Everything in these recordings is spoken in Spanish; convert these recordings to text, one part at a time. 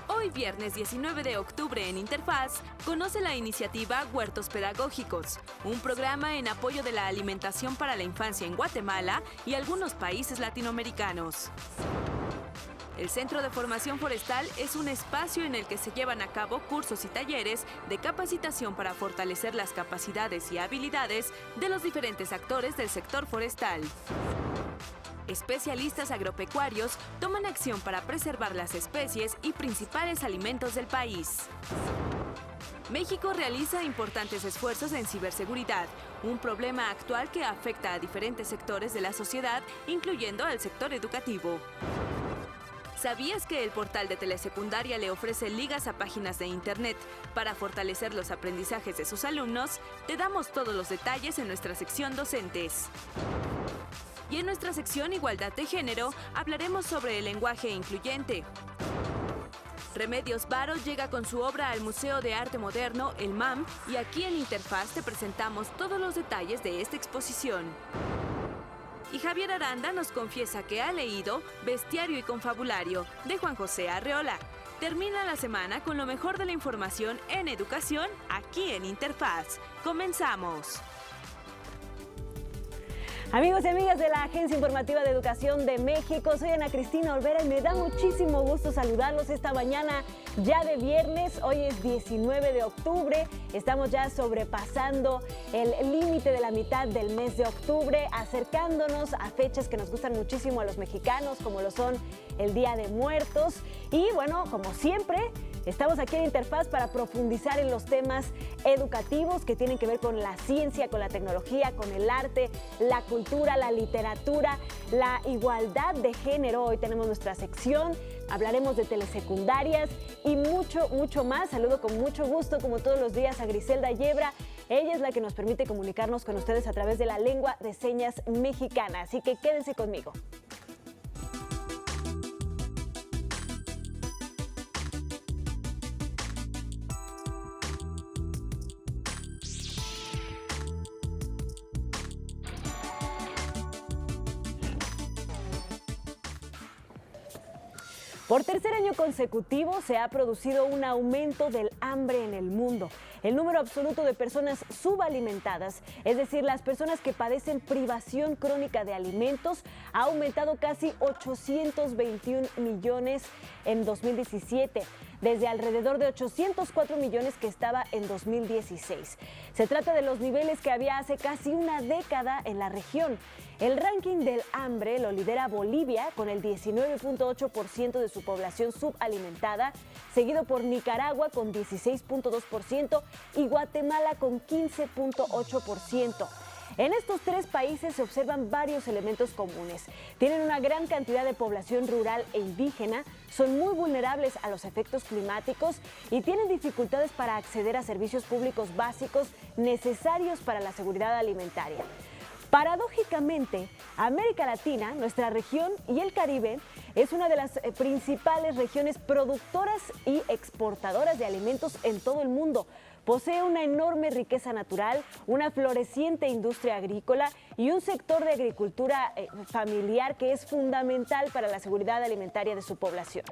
Hoy viernes 19 de octubre en Interfaz, conoce la iniciativa Huertos Pedagógicos, un programa en apoyo de la alimentación para la infancia en Guatemala y algunos países latinoamericanos. El Centro de Formación Forestal es un espacio en el que se llevan a cabo cursos y talleres de capacitación para fortalecer las capacidades y habilidades de los diferentes actores del sector forestal. Especialistas agropecuarios toman acción para preservar las especies y principales alimentos del país. México realiza importantes esfuerzos en ciberseguridad, un problema actual que afecta a diferentes sectores de la sociedad, incluyendo al sector educativo. ¿Sabías que el portal de Telesecundaria le ofrece ligas a páginas de internet para fortalecer los aprendizajes de sus alumnos? Te damos todos los detalles en nuestra sección Docentes. Y en nuestra sección Igualdad de Género hablaremos sobre el lenguaje incluyente. Remedios Varo llega con su obra al Museo de Arte Moderno, el MAM, y aquí en Interfaz te presentamos todos los detalles de esta exposición. Y Javier Aranda nos confiesa que ha leído Bestiario y Confabulario, de Juan José Arreola. Termina la semana con lo mejor de la información en educación, aquí en Interfaz. ¡Comenzamos! Amigos y amigas de la Agencia Informativa de Educación de México, soy Ana Cristina Olvera y me da muchísimo gusto saludarlos esta mañana ya de viernes. Hoy es 19 de octubre, estamos ya sobrepasando el límite de la mitad del mes de octubre, acercándonos a fechas que nos gustan muchísimo a los mexicanos, como lo son el Día de Muertos. Y bueno, como siempre, estamos aquí en Interfaz para profundizar en los temas educativos que tienen que ver con la ciencia, con la tecnología, con el arte, la cultura, la literatura, la igualdad de género. Hoy tenemos nuestra sección, hablaremos de telesecundarias y mucho más. Saludo con mucho gusto, como todos los días, a Griselda Yebra. Ella es la que nos permite comunicarnos con ustedes a través de la lengua de señas mexicana. Así que quédense conmigo. Por tercer año consecutivo se ha producido un aumento del hambre en el mundo. El número absoluto de personas subalimentadas, es decir, las personas que padecen privación crónica de alimentos, ha aumentado casi 821 millones en 2017, desde alrededor de 804 millones que estaba en 2016. Se trata de los niveles que había hace casi una década en la región. El ranking del hambre lo lidera Bolivia con el 19.8% de su población subalimentada, seguido por Nicaragua con 16.2% y Guatemala con 15.8%. En estos tres países se observan varios elementos comunes. Tienen una gran cantidad de población rural e indígena, son muy vulnerables a los efectos climáticos y tienen dificultades para acceder a servicios públicos básicos necesarios para la seguridad alimentaria. Paradójicamente, América Latina, nuestra región y el Caribe, es una de las principales regiones productoras y exportadoras de alimentos en todo el mundo. Posee una enorme riqueza natural, una floreciente industria agrícola y un sector de agricultura familiar que es fundamental para la seguridad alimentaria de su población.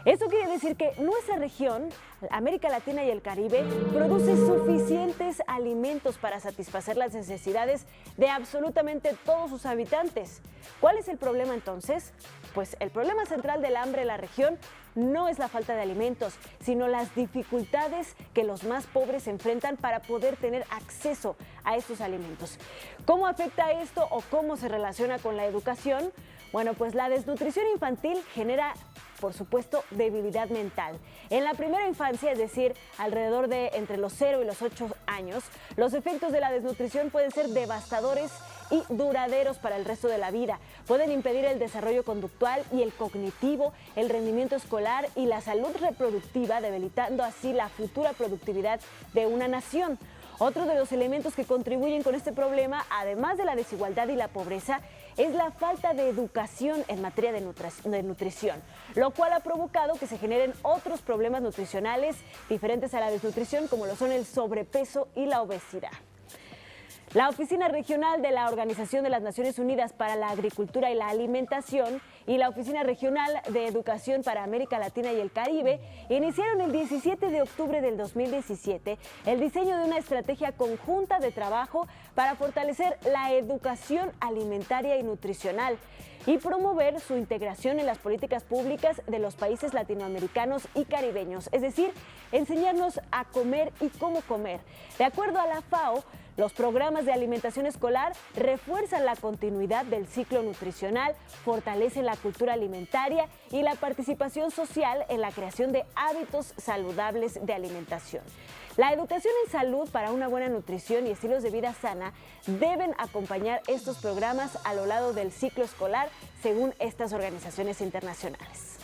Esto quiere decir que nuestra región, América Latina y el Caribe, produce suficientes alimentos para satisfacer las necesidades de absolutamente todos sus habitantes. ¿Cuál es el problema entonces? Pues el problema central del hambre en la región no es la falta de alimentos, sino las dificultades que los más pobres enfrentan para poder tener acceso a estos alimentos. ¿Cómo afecta esto o cómo se relaciona con la educación? Bueno, pues la desnutrición infantil genera, por supuesto, debilidad mental. En la primera infancia, es decir, alrededor de entre los 0 y los 8 años, los efectos de la desnutrición pueden ser devastadores y duraderos para el resto de la vida. Pueden impedir el desarrollo conductual y el cognitivo, el rendimiento escolar y la salud reproductiva, debilitando así la futura productividad de una nación. Otro de los elementos que contribuyen con este problema, además de la desigualdad y la pobreza, es la falta de educación en materia de nutrición, lo cual ha provocado que se generen otros problemas nutricionales diferentes a la desnutrición, como lo son el sobrepeso y la obesidad. La Oficina Regional de la Organización de las Naciones Unidas para la Agricultura y la Alimentación y la Oficina Regional de Educación para América Latina y el Caribe iniciaron el 17 de octubre del 2017 el diseño de una estrategia conjunta de trabajo para fortalecer la educación alimentaria y nutricional y promover su integración en las políticas públicas de los países latinoamericanos y caribeños, es decir, enseñarnos a comer y cómo comer. De acuerdo a la FAO, los programas de alimentación escolar refuerzan la continuidad del ciclo nutricional, fortalecen la cultura alimentaria y la participación social en la creación de hábitos saludables de alimentación. La educación en salud para una buena nutrición y estilos de vida sana deben acompañar estos programas a lo largo del ciclo escolar, según estas organizaciones internacionales.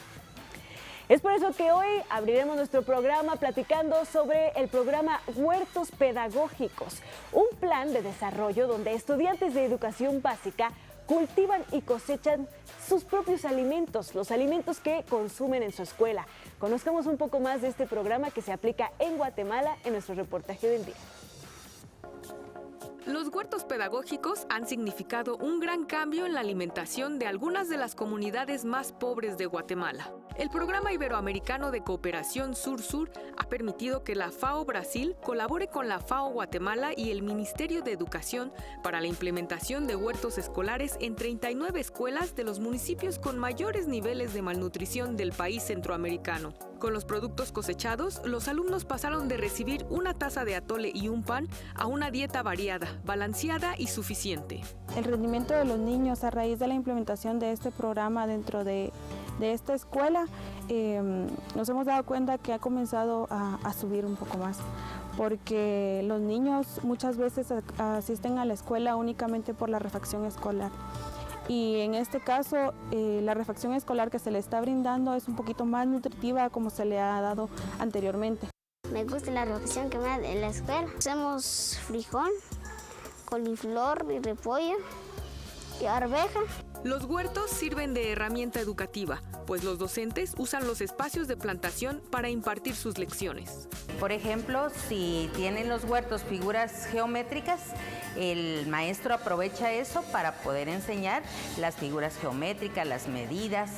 Es por eso que hoy abriremos nuestro programa platicando sobre el programa Huertos Pedagógicos, un plan de desarrollo donde estudiantes de educación básica cultivan y cosechan sus propios alimentos, los alimentos que consumen en su escuela. Conozcamos un poco más de este programa que se aplica en Guatemala en nuestro reportaje del día. Los huertos pedagógicos han significado un gran cambio en la alimentación de algunas de las comunidades más pobres de Guatemala. El Programa Iberoamericano de Cooperación Sur-Sur ha permitido que la FAO Brasil colabore con la FAO Guatemala y el Ministerio de Educación para la implementación de huertos escolares en 39 escuelas de los municipios con mayores niveles de malnutrición del país centroamericano. Con los productos cosechados, los alumnos pasaron de recibir una taza de atole y un pan a una dieta variada, balanceada y suficiente. El rendimiento de los niños a raíz de la implementación de este programa dentro de esta escuela, nos hemos dado cuenta que ha comenzado a subir un poco más, porque los niños muchas veces asisten a la escuela únicamente por la refacción escolar. Y en este caso, la refacción escolar que se le está brindando es un poquito más nutritiva como se le ha dado anteriormente. Me gusta la refacción que me da en la escuela. Hacemos frijol, coliflor y repollo y arveja. Los huertos sirven de herramienta educativa, pues los docentes usan los espacios de plantación para impartir sus lecciones. Por ejemplo, si tienen los huertos figuras geométricas, el maestro aprovecha eso para poder enseñar las figuras geométricas, las medidas,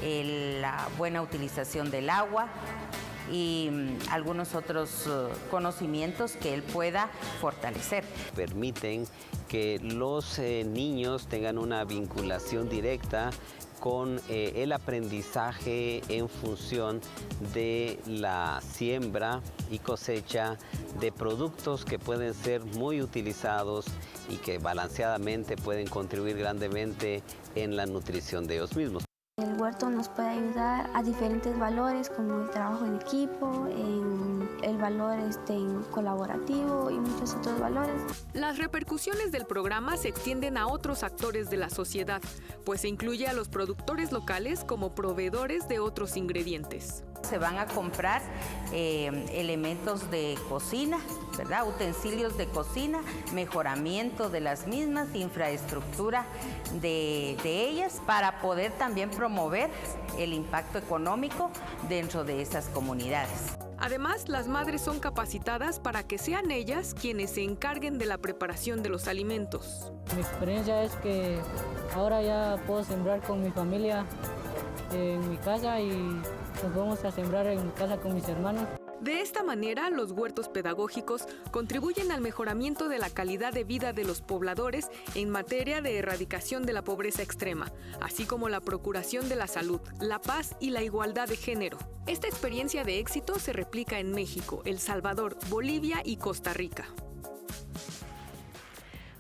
la buena utilización del agua y algunos otros conocimientos que él pueda fortalecer. Permiten que los niños tengan una vinculación directa con el aprendizaje en función de la siembra y cosecha de productos que pueden ser muy utilizados y que balanceadamente pueden contribuir grandemente en la nutrición de ellos mismos. El huerto nos puede ayudar a diferentes valores como el trabajo en equipo, el valor colaborativo y muchos otros valores. Las repercusiones del programa se extienden a otros actores de la sociedad, pues se incluye a los productores locales como proveedores de otros ingredientes. Se van a comprar elementos de cocina, ¿verdad? Utensilios de cocina, mejoramiento de las mismas, infraestructura de ellas para poder también promover el impacto económico dentro de esas comunidades. Además, las madres son capacitadas para que sean ellas quienes se encarguen de la preparación de los alimentos. Mi experiencia es que ahora ya puedo sembrar con mi familia en mi casa y nos vamos a sembrar en mi casa con mis hermanos. De esta manera, los huertos pedagógicos contribuyen al mejoramiento de la calidad de vida de los pobladores en materia de erradicación de la pobreza extrema, así como la procuración de la salud, la paz y la igualdad de género. Esta experiencia de éxito se replica en México, El Salvador, Bolivia y Costa Rica.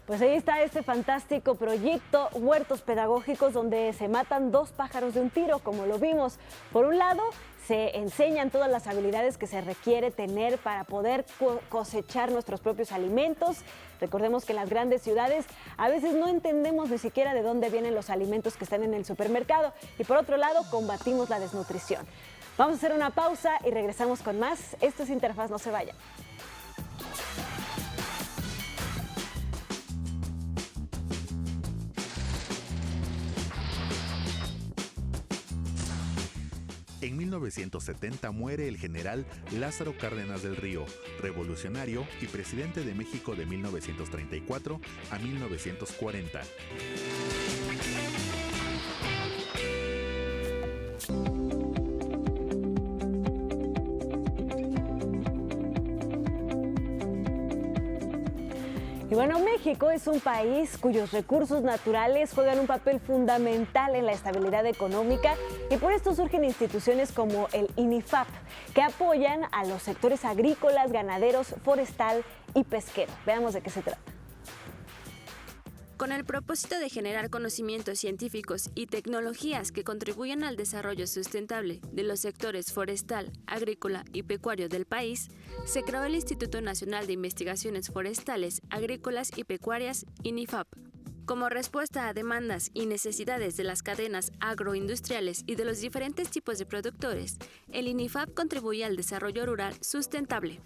Pues ahí está este fantástico proyecto Huertos Pedagógicos, donde se matan dos pájaros de un tiro, como lo vimos. Por un lado, se enseñan todas las habilidades que se requiere tener para poder cosechar nuestros propios alimentos. Recordemos que en las grandes ciudades a veces no entendemos ni siquiera de dónde vienen los alimentos que están en el supermercado. Y por otro lado, combatimos la desnutrición. Vamos a hacer una pausa y regresamos con más. Esto es Interfaz, no se vaya. En 1970 muere el general Lázaro Cárdenas del Río, revolucionario y presidente de México de 1934 a 1940. Y bueno, México es un país cuyos recursos naturales juegan un papel fundamental en la estabilidad económica y por esto surgen instituciones como el INIFAP, que apoyan a los sectores agrícolas, ganaderos, forestal y pesquero. Veamos de qué se trata. Con el propósito de generar conocimientos científicos y tecnologías que contribuyan al desarrollo sustentable de los sectores forestal, agrícola y pecuario del país, se creó el Instituto Nacional de Investigaciones Forestales, Agrícolas y Pecuarias, INIFAP. Como respuesta a demandas y necesidades de las cadenas agroindustriales y de los diferentes tipos de productores, el INIFAP contribuye al desarrollo rural sustentable.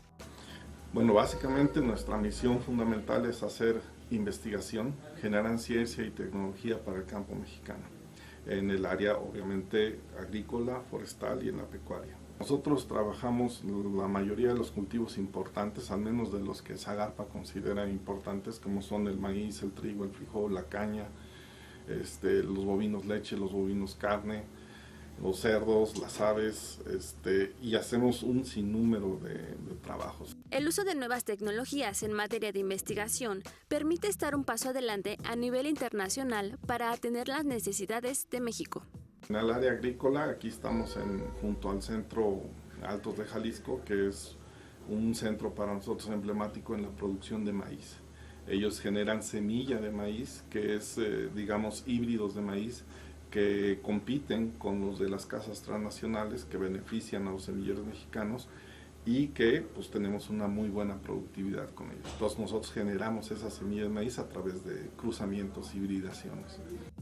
Bueno, básicamente nuestra misión fundamental es hacer investigación, generar ciencia y tecnología para el campo mexicano, en el área obviamente agrícola, forestal y en la pecuaria. Nosotros trabajamos la mayoría de los cultivos importantes, al menos de los que Zagarpa considera importantes, como son el maíz, el trigo, el frijol, la caña, los bovinos leche, los bovinos carne, los cerdos, las aves, y hacemos un sinnúmero de trabajos. El uso de nuevas tecnologías en materia de investigación permite estar un paso adelante a nivel internacional para atender las necesidades de México. En el área agrícola, aquí estamos junto al Centro Altos de Jalisco, que es un centro para nosotros emblemático en la producción de maíz. Ellos generan semilla de maíz, que es, digamos, híbridos de maíz, que compiten con los de las casas transnacionales que benefician a los semilleros mexicanos y que pues tenemos una muy buena productividad con ellos. Entonces nosotros generamos esas semillas de maíz a través de cruzamientos, hibridaciones.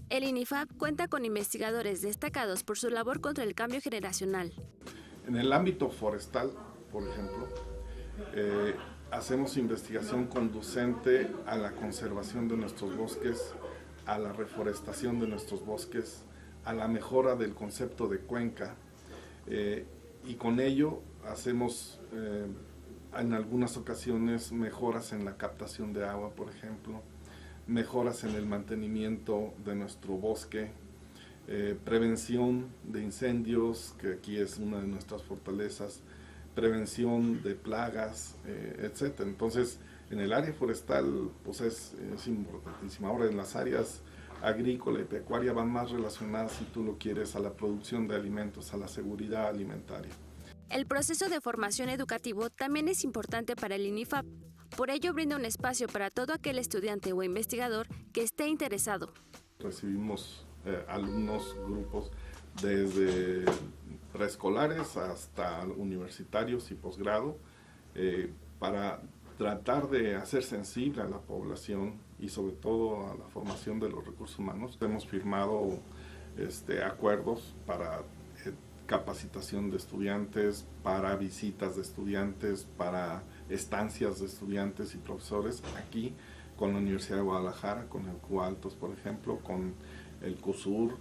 El INIFAP cuenta con investigadores destacados por su labor contra el cambio generacional. En el ámbito forestal, por ejemplo, hacemos investigación conducente a la conservación de nuestros bosques, a la reforestación de nuestros bosques, a la mejora del concepto de cuenca, y con ello hacemos en algunas ocasiones mejoras en la captación de agua, por ejemplo, mejoras en el mantenimiento de nuestro bosque, prevención de incendios, que aquí es una de nuestras fortalezas, prevención de plagas, etc. Entonces, en el área forestal pues es importantísima. Ahora en las áreas agrícola y pecuaria van más relacionadas, si tú lo quieres, a la producción de alimentos, a la seguridad alimentaria. El proceso de formación educativo también es importante para el INIFAP. Por ello brinda un espacio para todo aquel estudiante o investigador que esté interesado. Recibimos alumnos, grupos desde preescolares hasta universitarios y posgrado, para tratar de hacer sensible a la población y sobre todo a la formación de los recursos humanos. Hemos firmado acuerdos para capacitación de estudiantes, para visitas de estudiantes, para estancias de estudiantes y profesores aquí con la Universidad de Guadalajara, con el CUALTOS, por ejemplo, con el CUSUR,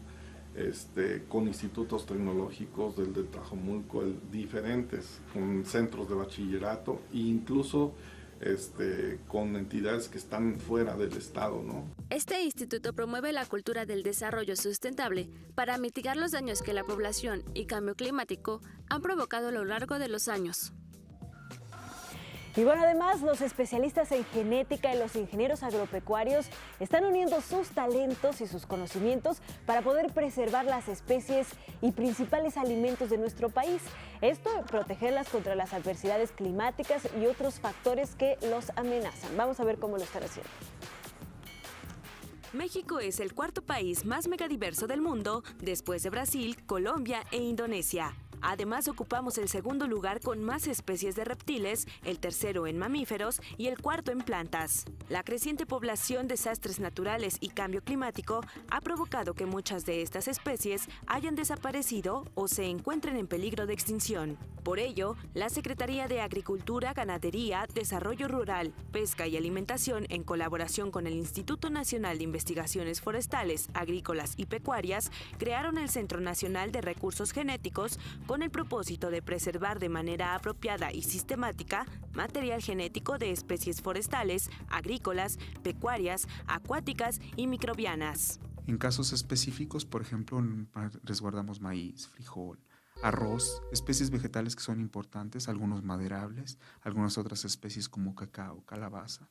con institutos tecnológicos del Tlajomulco, diferentes, con centros de bachillerato e incluso con entidades que están fuera del estado, ¿no? Este instituto promueve la cultura del desarrollo sustentable para mitigar los daños que la población y cambio climático han provocado a lo largo de los años. Y bueno, además, los especialistas en genética y los ingenieros agropecuarios están uniendo sus talentos y sus conocimientos para poder preservar las especies y principales alimentos de nuestro país. Esto, protegerlas contra las adversidades climáticas y otros factores que los amenazan. Vamos a ver cómo lo están haciendo. México es el cuarto país más megadiverso del mundo, después de Brasil, Colombia e Indonesia. Además, ocupamos el segundo lugar con más especies de reptiles, el tercero en mamíferos y el cuarto en plantas. La creciente población, desastres naturales y cambio climático ha provocado que muchas de estas especies hayan desaparecido o se encuentren en peligro de extinción. Por ello, la Secretaría de Agricultura, Ganadería, Desarrollo Rural, Pesca y Alimentación, en colaboración con el Instituto Nacional de Investigaciones Forestales, Agrícolas y Pecuarias, crearon el Centro Nacional de Recursos Genéticos con el propósito de preservar de manera apropiada y sistemática material genético de especies forestales, agrícolas, pecuarias, acuáticas y microbianas. En casos específicos, por ejemplo, resguardamos maíz, frijol, arroz, especies vegetales que son importantes, algunos maderables, algunas otras especies como cacao, calabaza.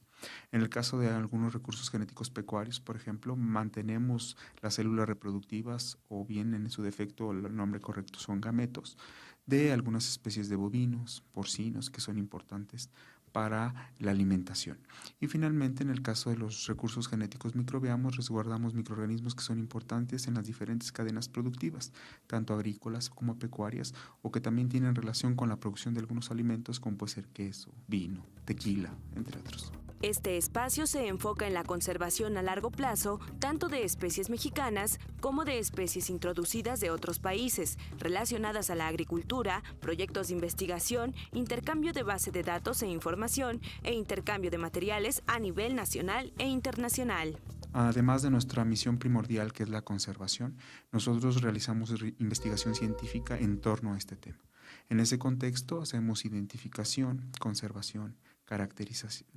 En el caso de algunos recursos genéticos pecuarios, por ejemplo, mantenemos las células reproductivas o bien en su defecto el nombre correcto son gametos de algunas especies de bovinos, porcinos que son importantes para la alimentación. Y finalmente, en el caso de los recursos genéticos microbianos, resguardamos microorganismos que son importantes en las diferentes cadenas productivas, tanto agrícolas como pecuarias, o que también tienen relación con la producción de algunos alimentos como puede ser queso, vino, tequila, entre otros. Este espacio se enfoca en la conservación a largo plazo tanto de especies mexicanas como de especies introducidas de otros países, relacionadas a la agricultura, proyectos de investigación, intercambio de base de datos e información e intercambio de materiales a nivel nacional e internacional. Además de nuestra misión primordial, que es la conservación, nosotros realizamos investigación científica en torno a este tema. En ese contexto hacemos identificación, conservación, caracterización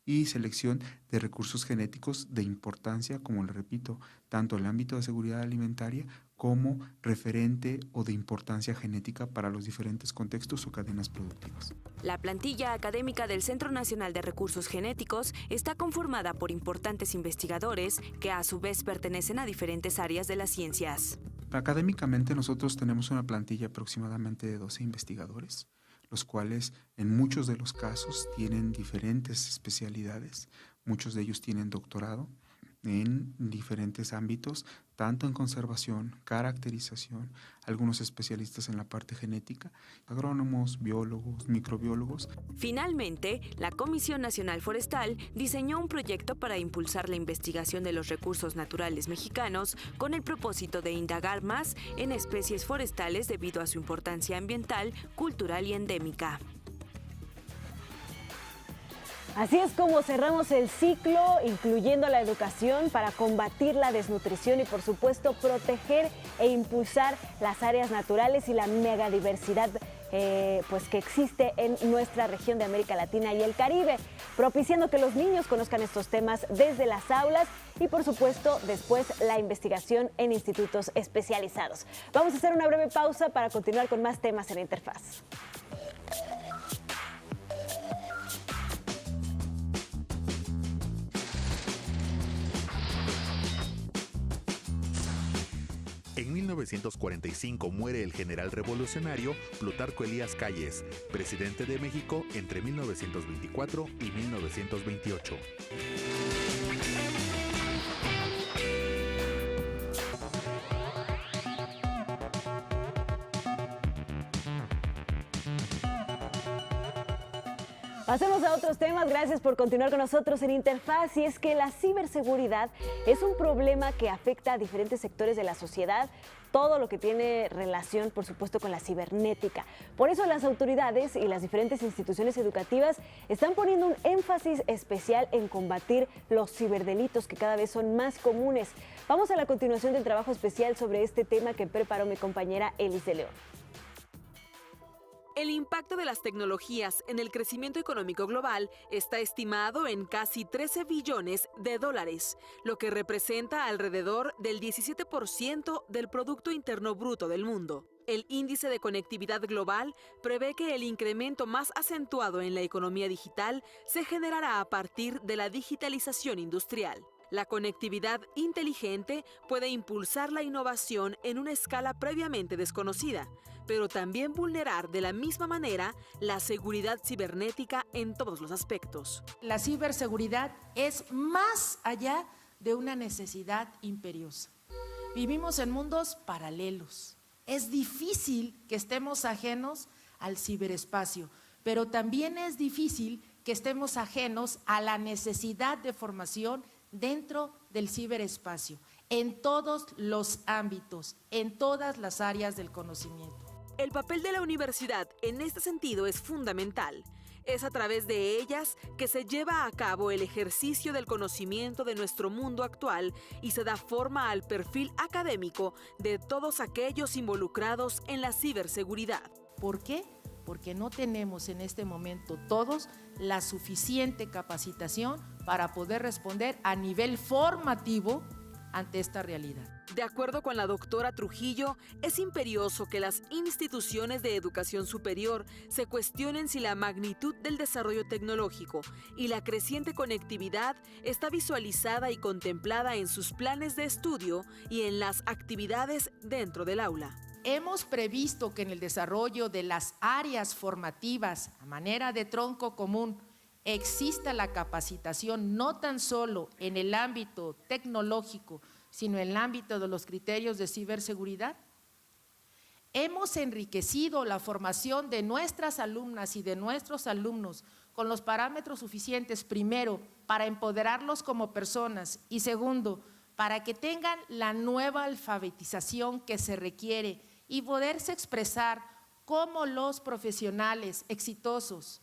y selección de recursos genéticos de importancia, como le repito, tanto en el ámbito de seguridad alimentaria como referente o de importancia genética para los diferentes contextos o cadenas productivas. La plantilla académica del Centro Nacional de Recursos Genéticos está conformada por importantes investigadores que a su vez pertenecen a diferentes áreas de las ciencias. Académicamente nosotros tenemos una plantilla aproximadamente de 12 investigadores, los cuales en muchos de los casos tienen diferentes especialidades, muchos de ellos tienen doctorado en diferentes ámbitos, tanto en conservación, caracterización, algunos especialistas en la parte genética, agrónomos, biólogos, microbiólogos. Finalmente, la Comisión Nacional Forestal diseñó un proyecto para impulsar la investigación de los recursos naturales mexicanos con el propósito de indagar más en especies forestales debido a su importancia ambiental, cultural y endémica. Así es como cerramos el ciclo, incluyendo la educación para combatir la desnutrición y, por supuesto, proteger e impulsar las áreas naturales y la megadiversidad pues que existe en nuestra región de América Latina y el Caribe, propiciando que los niños conozcan estos temas desde las aulas y, por supuesto, después la investigación en institutos especializados. Vamos a hacer una breve pausa para continuar con más temas en Interfaz. En 1945 muere el general revolucionario Plutarco Elías Calles, presidente de México entre 1924 y 1928. Pasemos a otros temas. Gracias por continuar con nosotros en Interfaz. Y es que la ciberseguridad es un problema que afecta a diferentes sectores de la sociedad, todo lo que tiene relación, por supuesto, con la cibernética. Por eso las autoridades y las diferentes instituciones educativas están poniendo un énfasis especial en combatir los ciberdelitos que cada vez son más comunes. Vamos a la continuación del trabajo especial sobre este tema que preparó mi compañera Elis de León. El impacto de las tecnologías en el crecimiento económico global está estimado en casi 13 billones de dólares, lo que representa alrededor del 17% del Producto Interno Bruto del mundo. El Índice de Conectividad Global prevé que el incremento más acentuado en la economía digital se generará a partir de la digitalización industrial. La conectividad inteligente puede impulsar la innovación en una escala previamente desconocida, pero también vulnerar de la misma manera la seguridad cibernética en todos los aspectos. La ciberseguridad es más allá de una necesidad imperiosa. Vivimos en mundos paralelos. Es difícil que estemos ajenos al ciberespacio, pero también es difícil que estemos ajenos a la necesidad de formación dentro del ciberespacio, en todos los ámbitos, en todas las áreas del conocimiento. El papel de la universidad en este sentido es fundamental. Es a través de ellas que se lleva a cabo el ejercicio del conocimiento de nuestro mundo actual y se da forma al perfil académico de todos aquellos involucrados en la ciberseguridad. ¿Por qué? Porque no tenemos en este momento todos la suficiente capacitación para poder responder a nivel formativo ante esta realidad. De acuerdo con la doctora Trujillo, es imperioso que las instituciones de educación superior se cuestionen si la magnitud del desarrollo tecnológico y la creciente conectividad está visualizada y contemplada en sus planes de estudio y en las actividades dentro del aula. Hemos previsto que en el desarrollo de las áreas formativas a manera de tronco común exista la capacitación no tan solo en el ámbito tecnológico, sino en el ámbito de los criterios de ciberseguridad. Hemos enriquecido la formación de nuestras alumnas y de nuestros alumnos con los parámetros suficientes, primero, para empoderarlos como personas y segundo, para que tengan la nueva alfabetización que se requiere y poderse expresar como los profesionales exitosos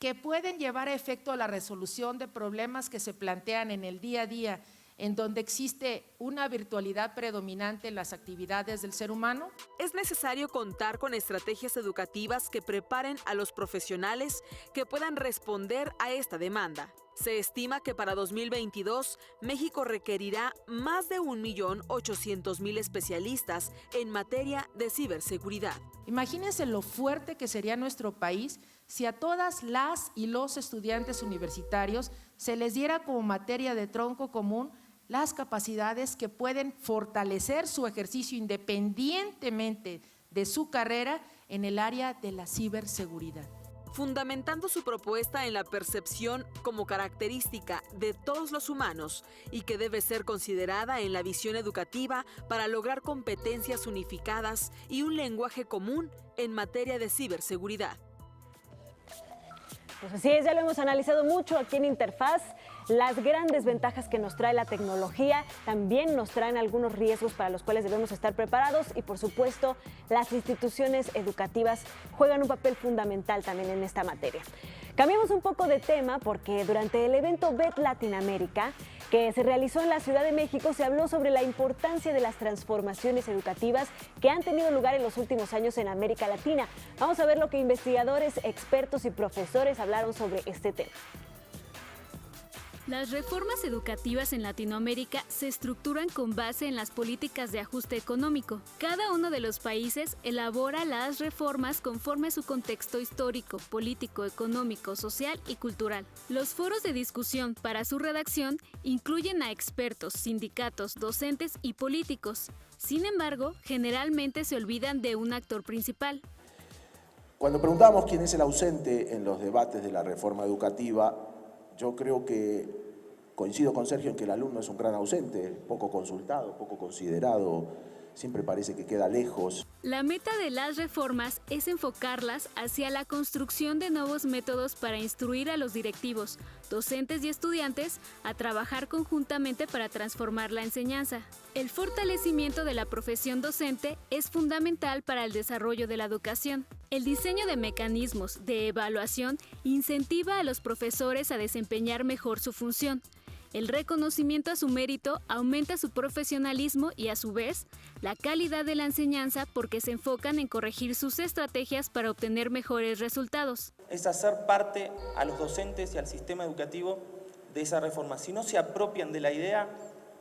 que pueden llevar a efecto la resolución de problemas que se plantean en el día a día, en donde existe una virtualidad predominante en las actividades del ser humano. Es necesario contar con estrategias educativas que preparen a los profesionales que puedan responder a esta demanda. Se estima que para 2022 México requerirá más de 1.800.000 especialistas en materia de ciberseguridad. Imagínense lo fuerte que sería nuestro país si a todas las y los estudiantes universitarios se les diera como materia de tronco común las capacidades que pueden fortalecer su ejercicio independientemente de su carrera en el área de la ciberseguridad. Fundamentando su propuesta en la percepción como característica de todos los humanos y que debe ser considerada en la visión educativa para lograr competencias unificadas y un lenguaje común en materia de ciberseguridad. Pues así es, ya lo hemos analizado mucho aquí en Interfaz. Las grandes ventajas que nos trae la tecnología también nos traen algunos riesgos para los cuales debemos estar preparados y, por supuesto, las instituciones educativas juegan un papel fundamental también en esta materia. Cambiamos un poco de tema porque durante el evento BET Latinoamérica, que se realizó en la Ciudad de México, se habló sobre la importancia de las transformaciones educativas que han tenido lugar en los últimos años en América Latina. Vamos a ver lo que investigadores, expertos y profesores hablaron sobre este tema. Las reformas educativas en Latinoamérica se estructuran con base en las políticas de ajuste económico. Cada uno de los países elabora las reformas conforme a su contexto histórico, político, económico, social y cultural. Los foros de discusión para su redacción incluyen a expertos, sindicatos, docentes y políticos. Sin embargo, generalmente se olvidan de un actor principal. Cuando preguntamos quién es el ausente en los debates de la reforma educativa, yo creo que coincido con Sergio en que el alumno es un gran ausente, poco consultado, poco considerado, siempre parece que queda lejos. La meta de las reformas es enfocarlas hacia la construcción de nuevos métodos para instruir a los directivos, docentes y estudiantes a trabajar conjuntamente para transformar la enseñanza. El fortalecimiento de la profesión docente es fundamental para el desarrollo de la educación. El diseño de mecanismos de evaluación incentiva a los profesores a desempeñar mejor su función. El reconocimiento a su mérito aumenta su profesionalismo y, a su vez, la calidad de la enseñanza porque se enfocan en corregir sus estrategias para obtener mejores resultados. Es hacer parte a los docentes y al sistema educativo de esa reforma. Si no se apropian de la idea,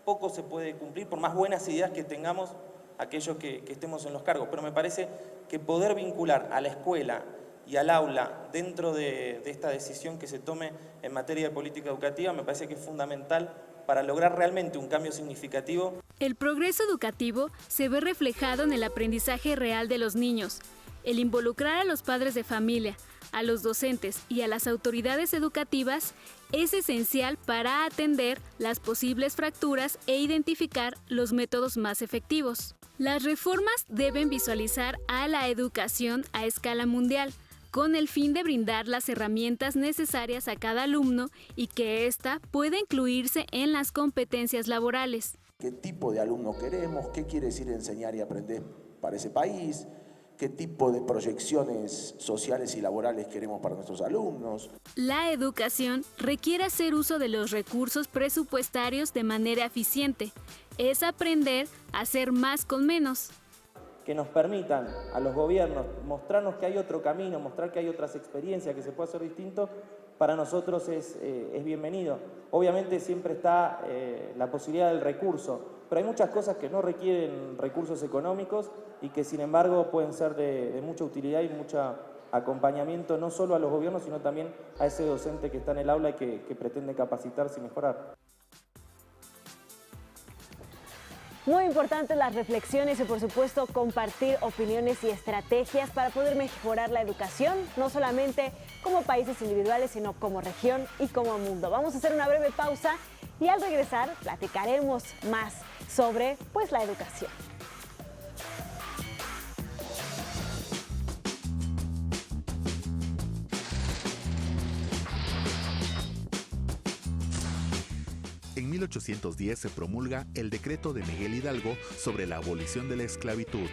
poco se puede cumplir, por más buenas ideas que tengamos aquellos que estemos en los cargos. Pero me parece que poder vincular a la escuela y al aula dentro de esta decisión que se tome en materia de política educativa me parece que es fundamental para lograr realmente un cambio significativo. El progreso educativo se ve reflejado en el aprendizaje real de los niños. El involucrar a los padres de familia, a los docentes y a las autoridades educativas es esencial para atender las posibles fracturas e identificar los métodos más efectivos. Las reformas deben visualizar a la educación a escala mundial, con el fin de brindar las herramientas necesarias a cada alumno y que ésta pueda incluirse en las competencias laborales. ¿Qué tipo de alumno queremos? ¿Qué quiere decir enseñar y aprender para ese país? ¿Qué tipo de proyecciones sociales y laborales queremos para nuestros alumnos? La educación requiere hacer uso de los recursos presupuestarios de manera eficiente. Es aprender a hacer más con menos. Que nos permitan a los gobiernos mostrarnos que hay otro camino, mostrar que hay otras experiencias, que se puede hacer distinto, para nosotros es bienvenido. Obviamente siempre está la posibilidad del recurso, pero hay muchas cosas que no requieren recursos económicos y que sin embargo pueden ser de mucha utilidad y mucho acompañamiento no solo a los gobiernos, sino también a ese docente que está en el aula y que pretende capacitarse y mejorar. Muy importantes las reflexiones y por supuesto compartir opiniones y estrategias para poder mejorar la educación, no solamente como países individuales, sino como región y como mundo. Vamos a hacer una breve pausa y al regresar platicaremos más sobre la educación. En 1810 se promulga el decreto de Miguel Hidalgo sobre la abolición de la esclavitud.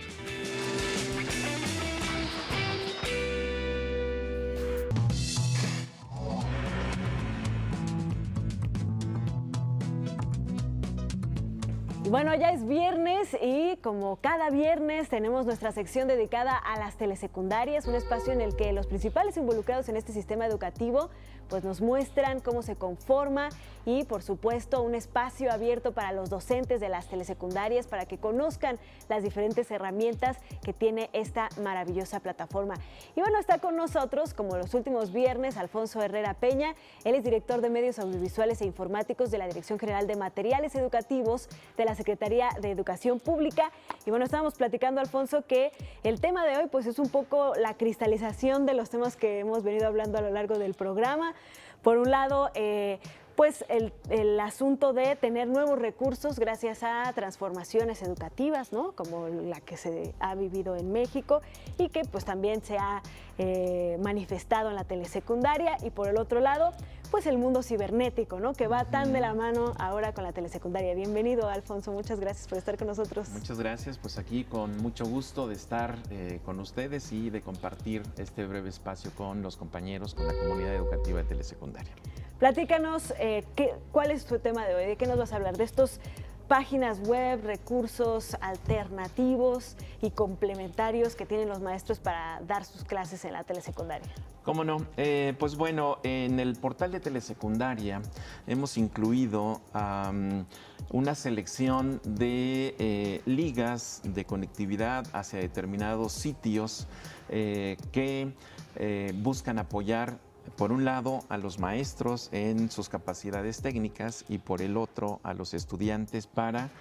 Bueno, ya es viernes y como cada viernes tenemos nuestra sección dedicada a las telesecundarias, un espacio en el que los principales involucrados en este sistema educativo pues nos muestran cómo se conforma y por supuesto un espacio abierto para los docentes de las telesecundarias para que conozcan las diferentes herramientas que tiene esta maravillosa plataforma. Y bueno, está con nosotros como los últimos viernes Alfonso Herrera Peña, él es director de medios audiovisuales e informáticos de la Dirección General de Materiales Educativos de la Secretaría de Educación Pública. Y bueno, estábamos platicando, Alfonso, que el tema de hoy pues es un poco la cristalización de los temas que hemos venido hablando a lo largo del programa. Por un lado, pues el asunto de tener nuevos recursos gracias a transformaciones educativas, ¿no? Como la que se ha vivido en México y que pues también se ha manifestado en la telesecundaria. Y por el otro lado, pues el mundo cibernético, ¿no? Que va tan de la mano ahora con la telesecundaria. Bienvenido, Alfonso, muchas gracias por estar con nosotros. Muchas gracias, pues aquí con mucho gusto de estar con ustedes y de compartir este breve espacio con los compañeros, con la comunidad educativa de telesecundaria. Platícanos, ¿cuál es tu tema de hoy? ¿De qué nos vas a hablar? ¿De estos páginas web, recursos alternativos y complementarios que tienen los maestros para dar sus clases en la telesecundaria? ¿Cómo no? Pues bueno, en el portal de telesecundaria hemos incluido una selección de ligas de conectividad hacia determinados sitios que buscan apoyar, por un lado, a los maestros en sus capacidades técnicas y por el otro, a los estudiantes para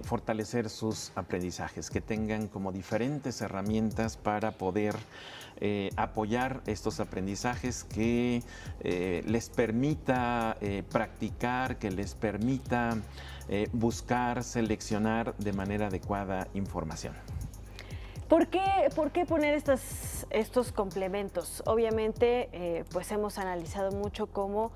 fortalecer sus aprendizajes, que tengan como diferentes herramientas para poder apoyar estos aprendizajes, que les permita practicar, que les permita buscar, seleccionar de manera adecuada información. ¿Por qué poner estos complementos? Obviamente, pues hemos analizado mucho cómo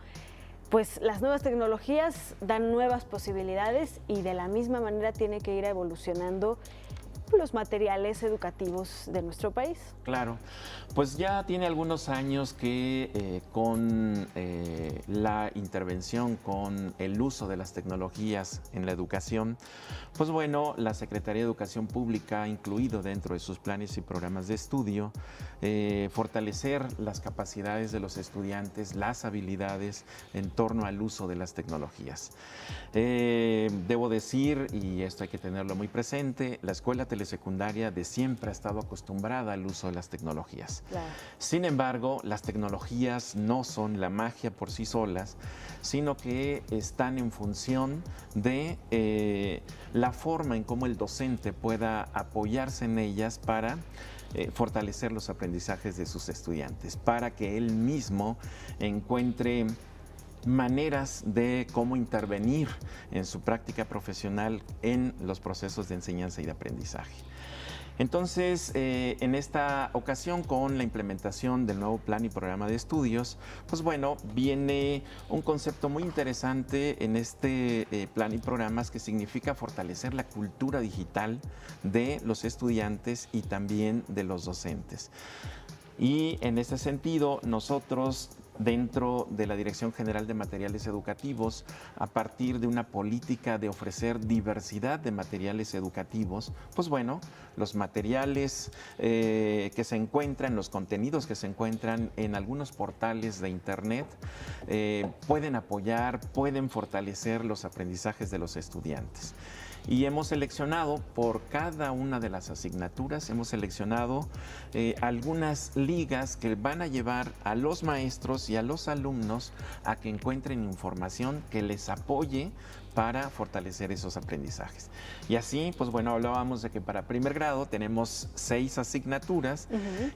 pues las nuevas tecnologías dan nuevas posibilidades y de la misma manera tiene que ir evolucionando los materiales educativos de nuestro país. Claro, pues ya tiene algunos años que con la intervención, con el uso de las tecnologías en la educación, pues bueno, la Secretaría de Educación Pública ha incluido dentro de sus planes y programas de estudio fortalecer las capacidades de los estudiantes, las habilidades en torno al uso de las tecnologías. Debo decir, y esto hay que tenerlo muy presente, la escuela telesecundaria de siempre ha estado acostumbrada al uso de las tecnologías. Claro. Sin embargo, las tecnologías no son la magia por sí solas, sino que están en función de la forma en cómo el docente pueda apoyarse en ellas para fortalecer los aprendizajes de sus estudiantes, para que él mismo encuentre maneras de cómo intervenir en su práctica profesional en los procesos de enseñanza y de aprendizaje. Entonces, en esta ocasión, con la implementación del nuevo plan y programa de estudios, pues bueno, viene un concepto muy interesante en este plan y programas que significa fortalecer la cultura digital de los estudiantes y también de los docentes. Y en este sentido, nosotros dentro de la Dirección General de Materiales Educativos, a partir de una política de ofrecer diversidad de materiales educativos, pues bueno, los materiales que se encuentran, los contenidos que se encuentran en algunos portales de Internet, pueden apoyar, pueden fortalecer los aprendizajes de los estudiantes. Y hemos seleccionado por cada una de las asignaturas, hemos seleccionado algunas ligas que van a llevar a los maestros y a los alumnos a que encuentren información que les apoye para fortalecer esos aprendizajes. Y así, pues bueno, hablábamos de que para primer grado tenemos 6 asignaturas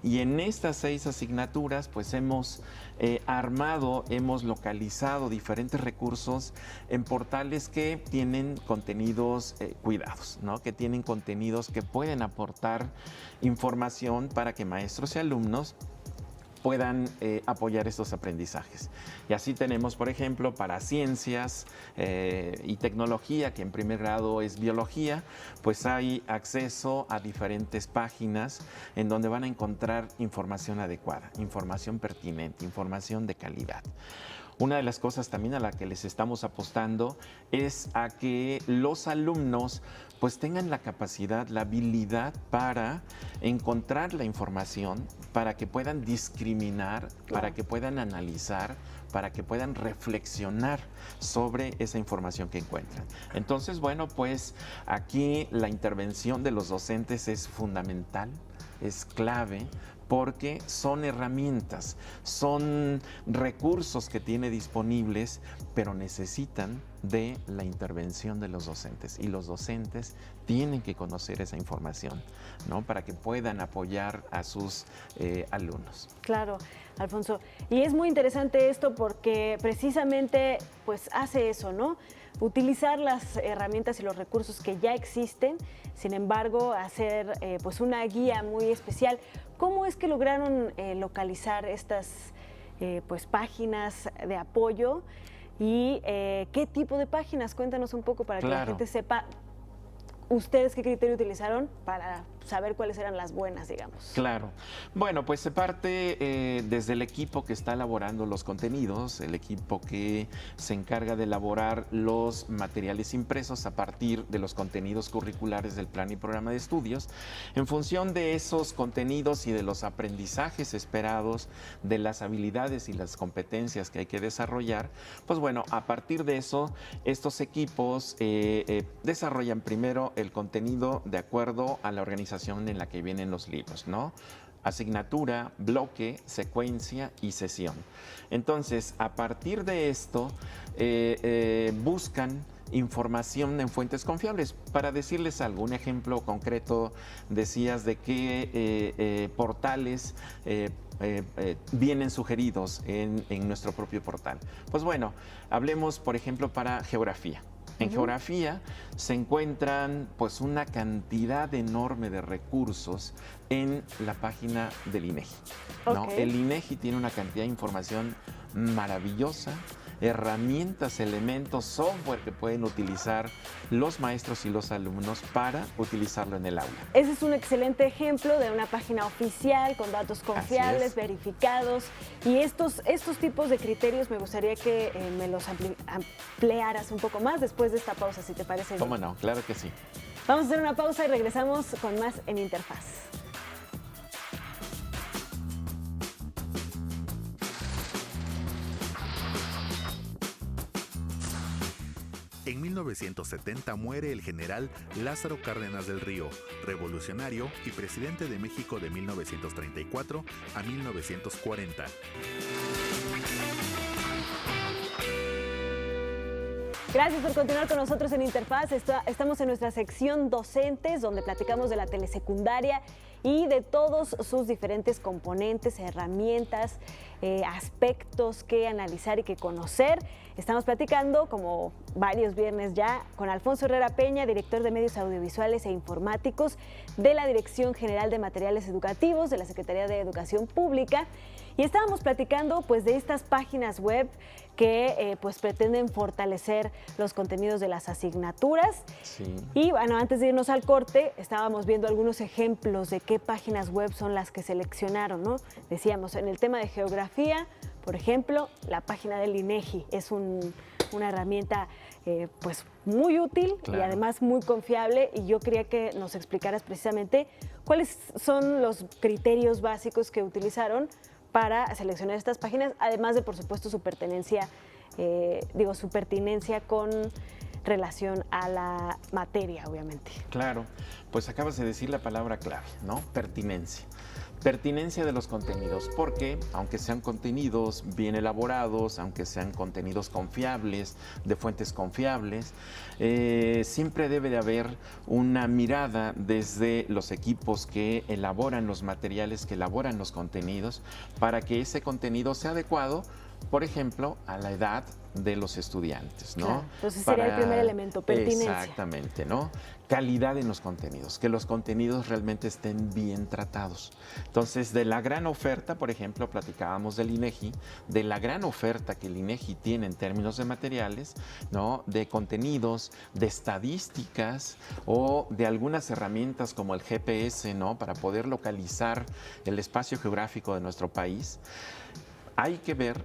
y en estas 6 asignaturas pues hemos hemos localizado diferentes recursos en portales que tienen contenidos cuidados, ¿no? Que tienen contenidos que pueden aportar información para que maestros y alumnos puedan apoyar estos aprendizajes. Y así tenemos, por ejemplo, para ciencias y tecnología, que en primer grado es biología, pues hay acceso a diferentes páginas en donde van a encontrar información adecuada, información pertinente, información de calidad. Una de las cosas también a la que les estamos apostando es a que los alumnos pues tengan la capacidad, la habilidad para encontrar la información, para que puedan discriminar, para que puedan analizar, para que puedan reflexionar sobre esa información que encuentran. Entonces, bueno, pues aquí la intervención de los docentes es fundamental, es clave, porque son herramientas, son recursos que tiene disponibles, pero necesitan de la intervención de los docentes. Y los docentes tienen que conocer esa información, ¿no? Para que puedan apoyar a sus alumnos. Claro, Alfonso. Y es muy interesante esto porque precisamente pues hace eso, ¿no? Utilizar las herramientas y los recursos que ya existen, sin embargo, hacer pues una guía muy especial. ¿Cómo es que lograron localizar estas pues páginas de apoyo y qué tipo de páginas? Cuéntanos un poco para que la gente sepa ustedes qué criterio utilizaron para saber cuáles eran las buenas, digamos. Claro. Bueno, pues se parte desde el equipo que está elaborando los contenidos, el equipo que se encarga de elaborar los materiales impresos a partir de los contenidos curriculares del plan y programa de estudios. En función de esos contenidos y de los aprendizajes esperados, de las habilidades y las competencias que hay que desarrollar, pues bueno, a partir de eso, estos equipos desarrollan primero el contenido de acuerdo a la organización en la que vienen los libros, ¿no? Asignatura, bloque, secuencia y sesión. Entonces, a partir de esto, buscan información en fuentes confiables. Para decirles algún ejemplo concreto, decías de qué portales vienen sugeridos en nuestro propio portal. Pues bueno, hablemos, por ejemplo, para geografía. En geografía se encuentran pues una cantidad enorme de recursos en la página del INEGI, ¿no? El INEGI tiene una cantidad de información maravillosa, herramientas, elementos, software que pueden utilizar los maestros y los alumnos para utilizarlo en el aula. Ese es un excelente ejemplo de una página oficial con datos confiables, verificados, y estos tipos de criterios me gustaría que me los ampliaras un poco más después de esta pausa, si te parece bien. ¿Cómo no? Claro que sí. Vamos a hacer una pausa y regresamos con más en Interfaz. En 1970 muere el general Lázaro Cárdenas del Río, revolucionario y presidente de México de 1934 a 1940. Gracias por continuar con nosotros en Interfaz. Estamos en nuestra sección docentes, donde platicamos de la telesecundaria y de todos sus diferentes componentes, herramientas, aspectos que analizar y que conocer. Estamos platicando, como varios viernes ya, con Alfonso Herrera Peña, director de Medios Audiovisuales e Informáticos de la Dirección General de Materiales Educativos de la Secretaría de Educación Pública. Y estábamos platicando pues de estas páginas web que pues pretenden fortalecer los contenidos de las asignaturas. Sí. Y bueno, antes de irnos al corte, estábamos viendo algunos ejemplos de qué páginas web son las que seleccionaron, ¿no? Decíamos, en el tema de geografía, por ejemplo, la página del INEGI es una herramienta pues muy útil y además muy confiable, y yo quería que nos explicaras precisamente cuáles son los criterios básicos que utilizaron para seleccionar estas páginas, además de, por supuesto, su pertinencia con relación a la materia, obviamente. Claro, pues acabas de decir la palabra clave, ¿no? Pertinencia. Pertinencia de los contenidos, porque aunque sean contenidos bien elaborados, aunque sean contenidos confiables, de fuentes confiables, siempre debe de haber una mirada desde los equipos que elaboran los materiales, que elaboran los contenidos, para que ese contenido sea adecuado, por ejemplo, a la edad de los estudiantes, ¿no? Claro. Entonces sería el primer elemento, pertinencia. Exactamente, ¿no? Calidad en los contenidos, que los contenidos realmente estén bien tratados. Entonces, de la gran oferta, por ejemplo, platicábamos del INEGI, de la gran oferta que el INEGI tiene en términos de materiales, ¿no? De contenidos, de estadísticas o de algunas herramientas como el GPS, ¿no? Para poder localizar el espacio geográfico de nuestro país. Hay que ver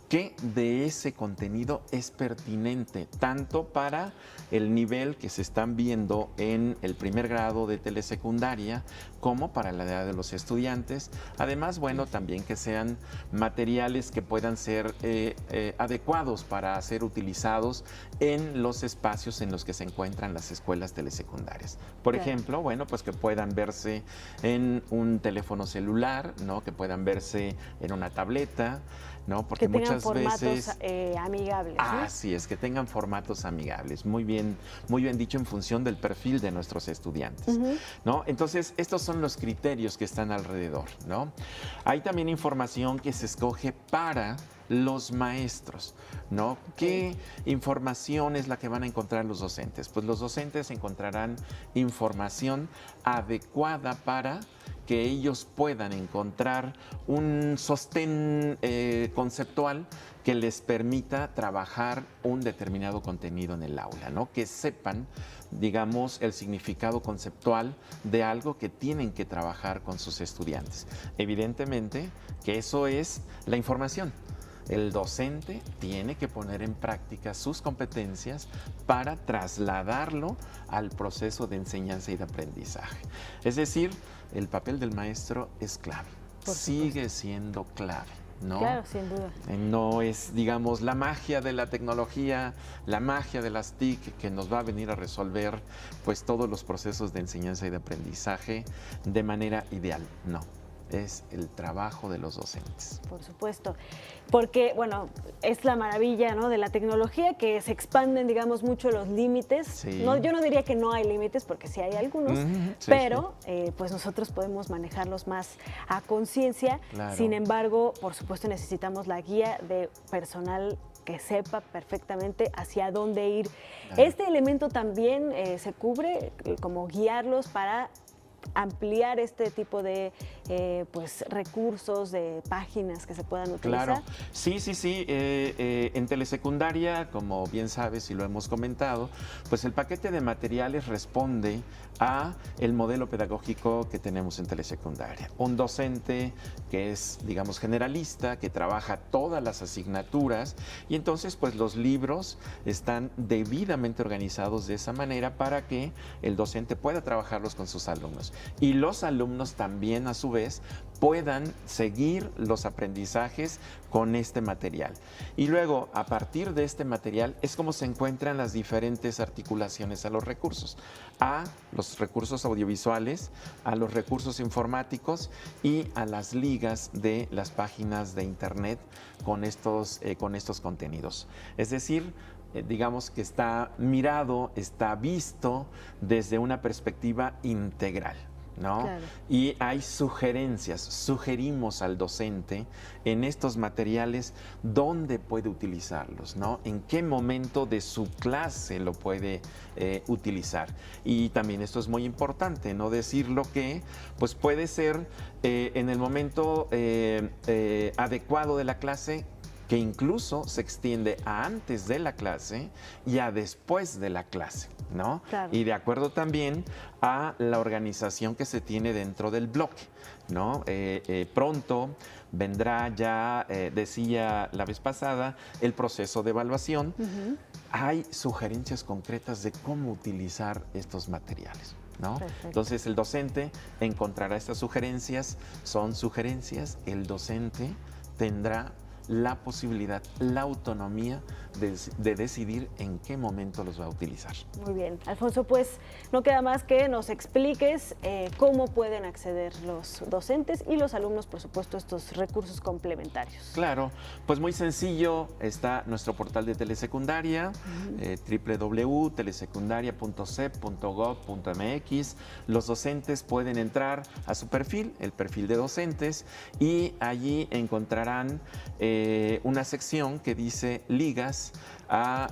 qué de ese contenido es pertinente, tanto para el nivel que se están viendo en el primer grado de telesecundaria, como para la edad de los estudiantes. Además, bueno, también que sean materiales que puedan ser adecuados para ser utilizados en los espacios en los que se encuentran las escuelas telesecundarias. Por ejemplo, bueno, pues que puedan verse en un teléfono celular, ¿no? Que puedan verse en una tableta, ¿no? Porque que tengan muchas formatos veces amigables, ¿no? Así es, que tengan formatos amigables, muy bien dicho, en función del perfil de nuestros estudiantes, ¿no? Entonces, estos son los criterios que están alrededor, ¿no? Hay también información que se escoge para los maestros, ¿no? ¿Qué información es la que van a encontrar los docentes? Pues los docentes encontrarán información adecuada para que ellos puedan encontrar un sostén conceptual que les permita trabajar un determinado contenido en el aula, ¿no? Que sepan, digamos, el significado conceptual de algo que tienen que trabajar con sus estudiantes. Evidentemente que eso es la información. El docente tiene que poner en práctica sus competencias para trasladarlo al proceso de enseñanza y de aprendizaje. Es decir, el papel del maestro es clave, sigue siendo clave, ¿no? Claro, sin duda. No es, digamos, la magia de la tecnología, la magia de las TIC que nos va a venir a resolver pues todos los procesos de enseñanza y de aprendizaje de manera ideal, no. Es el trabajo de los docentes. Por supuesto, porque, bueno, es la maravilla, ¿no?, de la tecnología, que se expanden, digamos, mucho los límites. Sí. No, yo no diría que no hay límites, porque sí hay algunos, pero pues nosotros podemos manejarlos más a conciencia. Claro. Sin embargo, por supuesto, necesitamos la guía de personal que sepa perfectamente hacia dónde ir. Claro. Este elemento también se cubre, como guiarlos para ampliar este tipo de pues recursos, de páginas que se puedan utilizar. Claro, sí. En telesecundaria, como bien sabes y lo hemos comentado, pues el paquete de materiales responde a el modelo pedagógico que tenemos en telesecundaria. Un docente que es, digamos, generalista, que trabaja todas las asignaturas, y entonces pues los libros están debidamente organizados de esa manera para que el docente pueda trabajarlos con sus alumnos. Y los alumnos también, a su vez, puedan seguir los aprendizajes con este material. Y luego, a partir de este material, es como se encuentran las diferentes articulaciones a los recursos audiovisuales, a los recursos informáticos y a las ligas de las páginas de internet con estos contenidos. Es decir, digamos que está mirado, está visto desde una perspectiva integral, ¿no? Claro. Y hay sugerimos al docente en estos materiales dónde puede utilizarlos, ¿no? En qué momento de su clase lo puede utilizar. Y también esto es muy importante, no decirlo, que pues puede ser en el momento adecuado de la clase, que incluso se extiende a antes de la clase y a después de la clase, ¿no? Claro. Y de acuerdo también a la organización que se tiene dentro del bloque, ¿no? Pronto vendrá ya, decía la vez pasada, el proceso de evaluación. Hay sugerencias concretas de cómo utilizar estos materiales, ¿no? Perfecto. Entonces el docente encontrará estas sugerencias, son sugerencias, el docente tendrá la posibilidad, la autonomía de decidir en qué momento los va a utilizar. Muy bien. Alfonso, pues no queda más que nos expliques cómo pueden acceder los docentes y los alumnos, por supuesto, a estos recursos complementarios. Claro, pues muy sencillo, está nuestro portal de telesecundaria, www.telesecundaria.cep.gov.mx. Los docentes pueden entrar a su perfil, el perfil de docentes, y allí encontrarán una sección que dice ligas a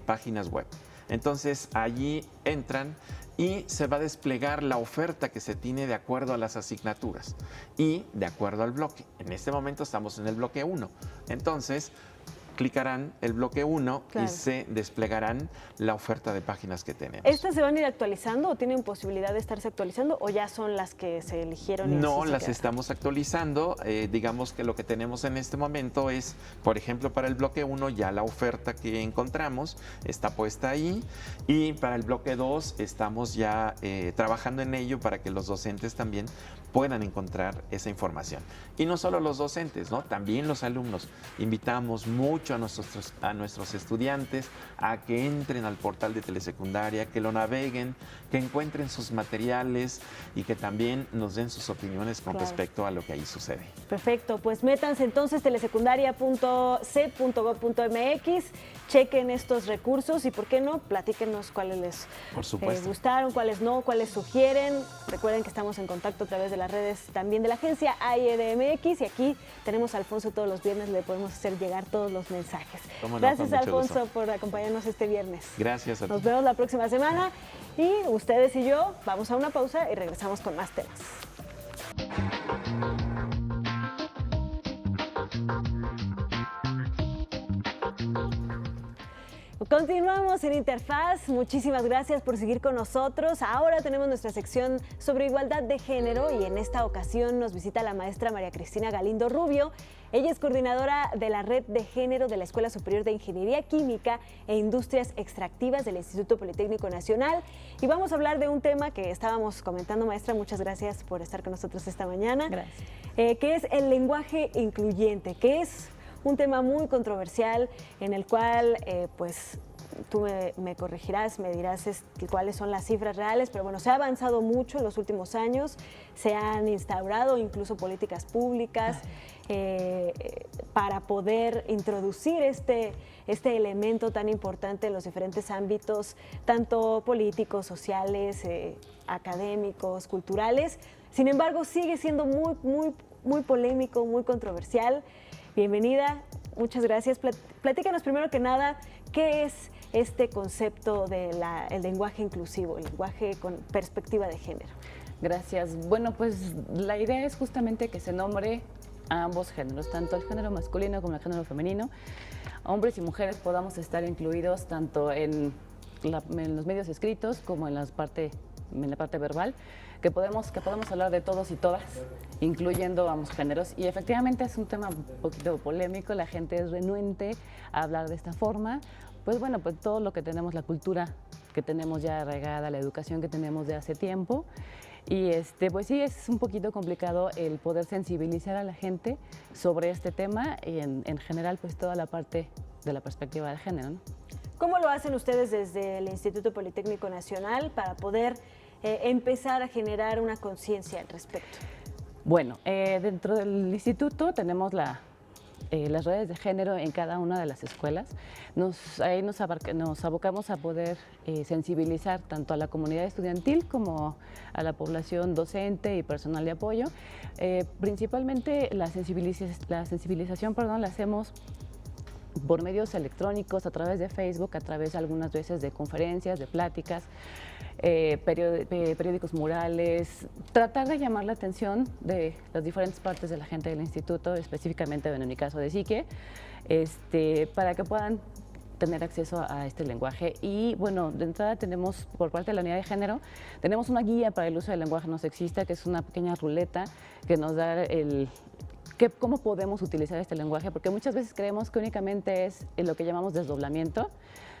páginas web. Entonces allí entran y se va a desplegar la oferta que se tiene de acuerdo a las asignaturas y de acuerdo al bloque. En este momento estamos en el bloque 1. Entonces clicarán el bloque 1 Claro. y se desplegarán la oferta de páginas que tenemos. ¿Estas se van a ir actualizando o tienen posibilidad de estarse actualizando o ya son las que se eligieron? Y No, así se las quedan? estamos actualizando. Digamos que lo que tenemos en este momento es, por ejemplo, para el bloque 1 ya la oferta que encontramos está puesta ahí, y para el bloque 2 estamos ya trabajando en ello para que los docentes también puedan encontrar esa información. Y no solo los docentes, ¿no? También los alumnos. Invitamos mucho a nuestros estudiantes a que entren al portal de telesecundaria, que lo naveguen, que encuentren sus materiales y que también nos den sus opiniones con Claro. respecto a lo que ahí sucede. Perfecto, pues métanse entonces telesecundaria.cep.gov.mx, chequen estos recursos y, ¿por qué no? Platíquenos cuáles les Por supuesto. gustaron, cuáles no, cuáles sugieren. Recuerden que estamos en contacto a través de las redes también de la agencia AIEDMX, y aquí tenemos a Alfonso todos los viernes, le podemos hacer llegar todos los mensajes. Cómo no, Gracias, con mucho Alfonso, gusto. por acompañarnos este viernes. Gracias a ti. Nos vemos la próxima semana y ustedes y yo vamos a una pausa y regresamos con más temas. Continuamos en Interfaz. Muchísimas gracias por seguir con nosotros. Ahora tenemos nuestra sección sobre igualdad de género y en esta ocasión nos visita la maestra María Cristina Galindo Rubio. Ella es coordinadora de la Red de Género de la Escuela Superior de Ingeniería Química e Industrias Extractivas del Instituto Politécnico Nacional. Y vamos a hablar de un tema que estábamos comentando, maestra. Muchas gracias por estar con nosotros esta mañana. Gracias. Que es el lenguaje incluyente, que es un tema muy controversial en el cual, pues, tú me corregirás, me dirás cuáles son las cifras reales, pero bueno, se ha avanzado mucho en los últimos años, se han instaurado incluso políticas públicas para poder introducir este elemento tan importante en los diferentes ámbitos, tanto políticos, sociales, académicos, culturales. Sin embargo, sigue siendo muy polémico, muy controversial. Bienvenida, muchas gracias. Platícanos primero que nada, ¿qué es este concepto del lenguaje inclusivo, el lenguaje con perspectiva de género? Gracias. Bueno, pues la idea es justamente que se nombre a ambos géneros, tanto el género masculino como el género femenino. Hombres y mujeres podamos estar incluidos tanto en los medios escritos como en la parte verbal, que podemos hablar de todos y todas, incluyendo ambos géneros. Y efectivamente es un tema un poquito polémico, la gente es renuente a hablar de esta forma. Pues bueno, pues todo lo que tenemos, la cultura que tenemos ya arraigada, la educación que tenemos de hace tiempo. Y pues sí, es un poquito complicado el poder sensibilizar a la gente sobre este tema y en general pues toda la parte de la perspectiva de género, ¿no? ¿Cómo lo hacen ustedes desde el Instituto Politécnico Nacional para poder empezar a generar una conciencia al respecto? Bueno, dentro del instituto tenemos las redes de género en cada una de las escuelas. Ahí nos abocamos a poder sensibilizar tanto a la comunidad estudiantil como a la población docente y personal de apoyo. Principalmente la sensibilización la hacemos por medios electrónicos, a través de Facebook, a través algunas veces de conferencias, de pláticas, periódicos murales, tratar de llamar la atención de las diferentes partes de la gente del instituto, específicamente en mi caso de psique, para que puedan tener acceso a este lenguaje. Y bueno, de entrada tenemos por parte de la unidad de género, tenemos una guía para el uso del lenguaje no sexista, que es una pequeña ruleta que nos da cómo podemos utilizar este lenguaje, porque muchas veces creemos que únicamente es lo que llamamos desdoblamiento,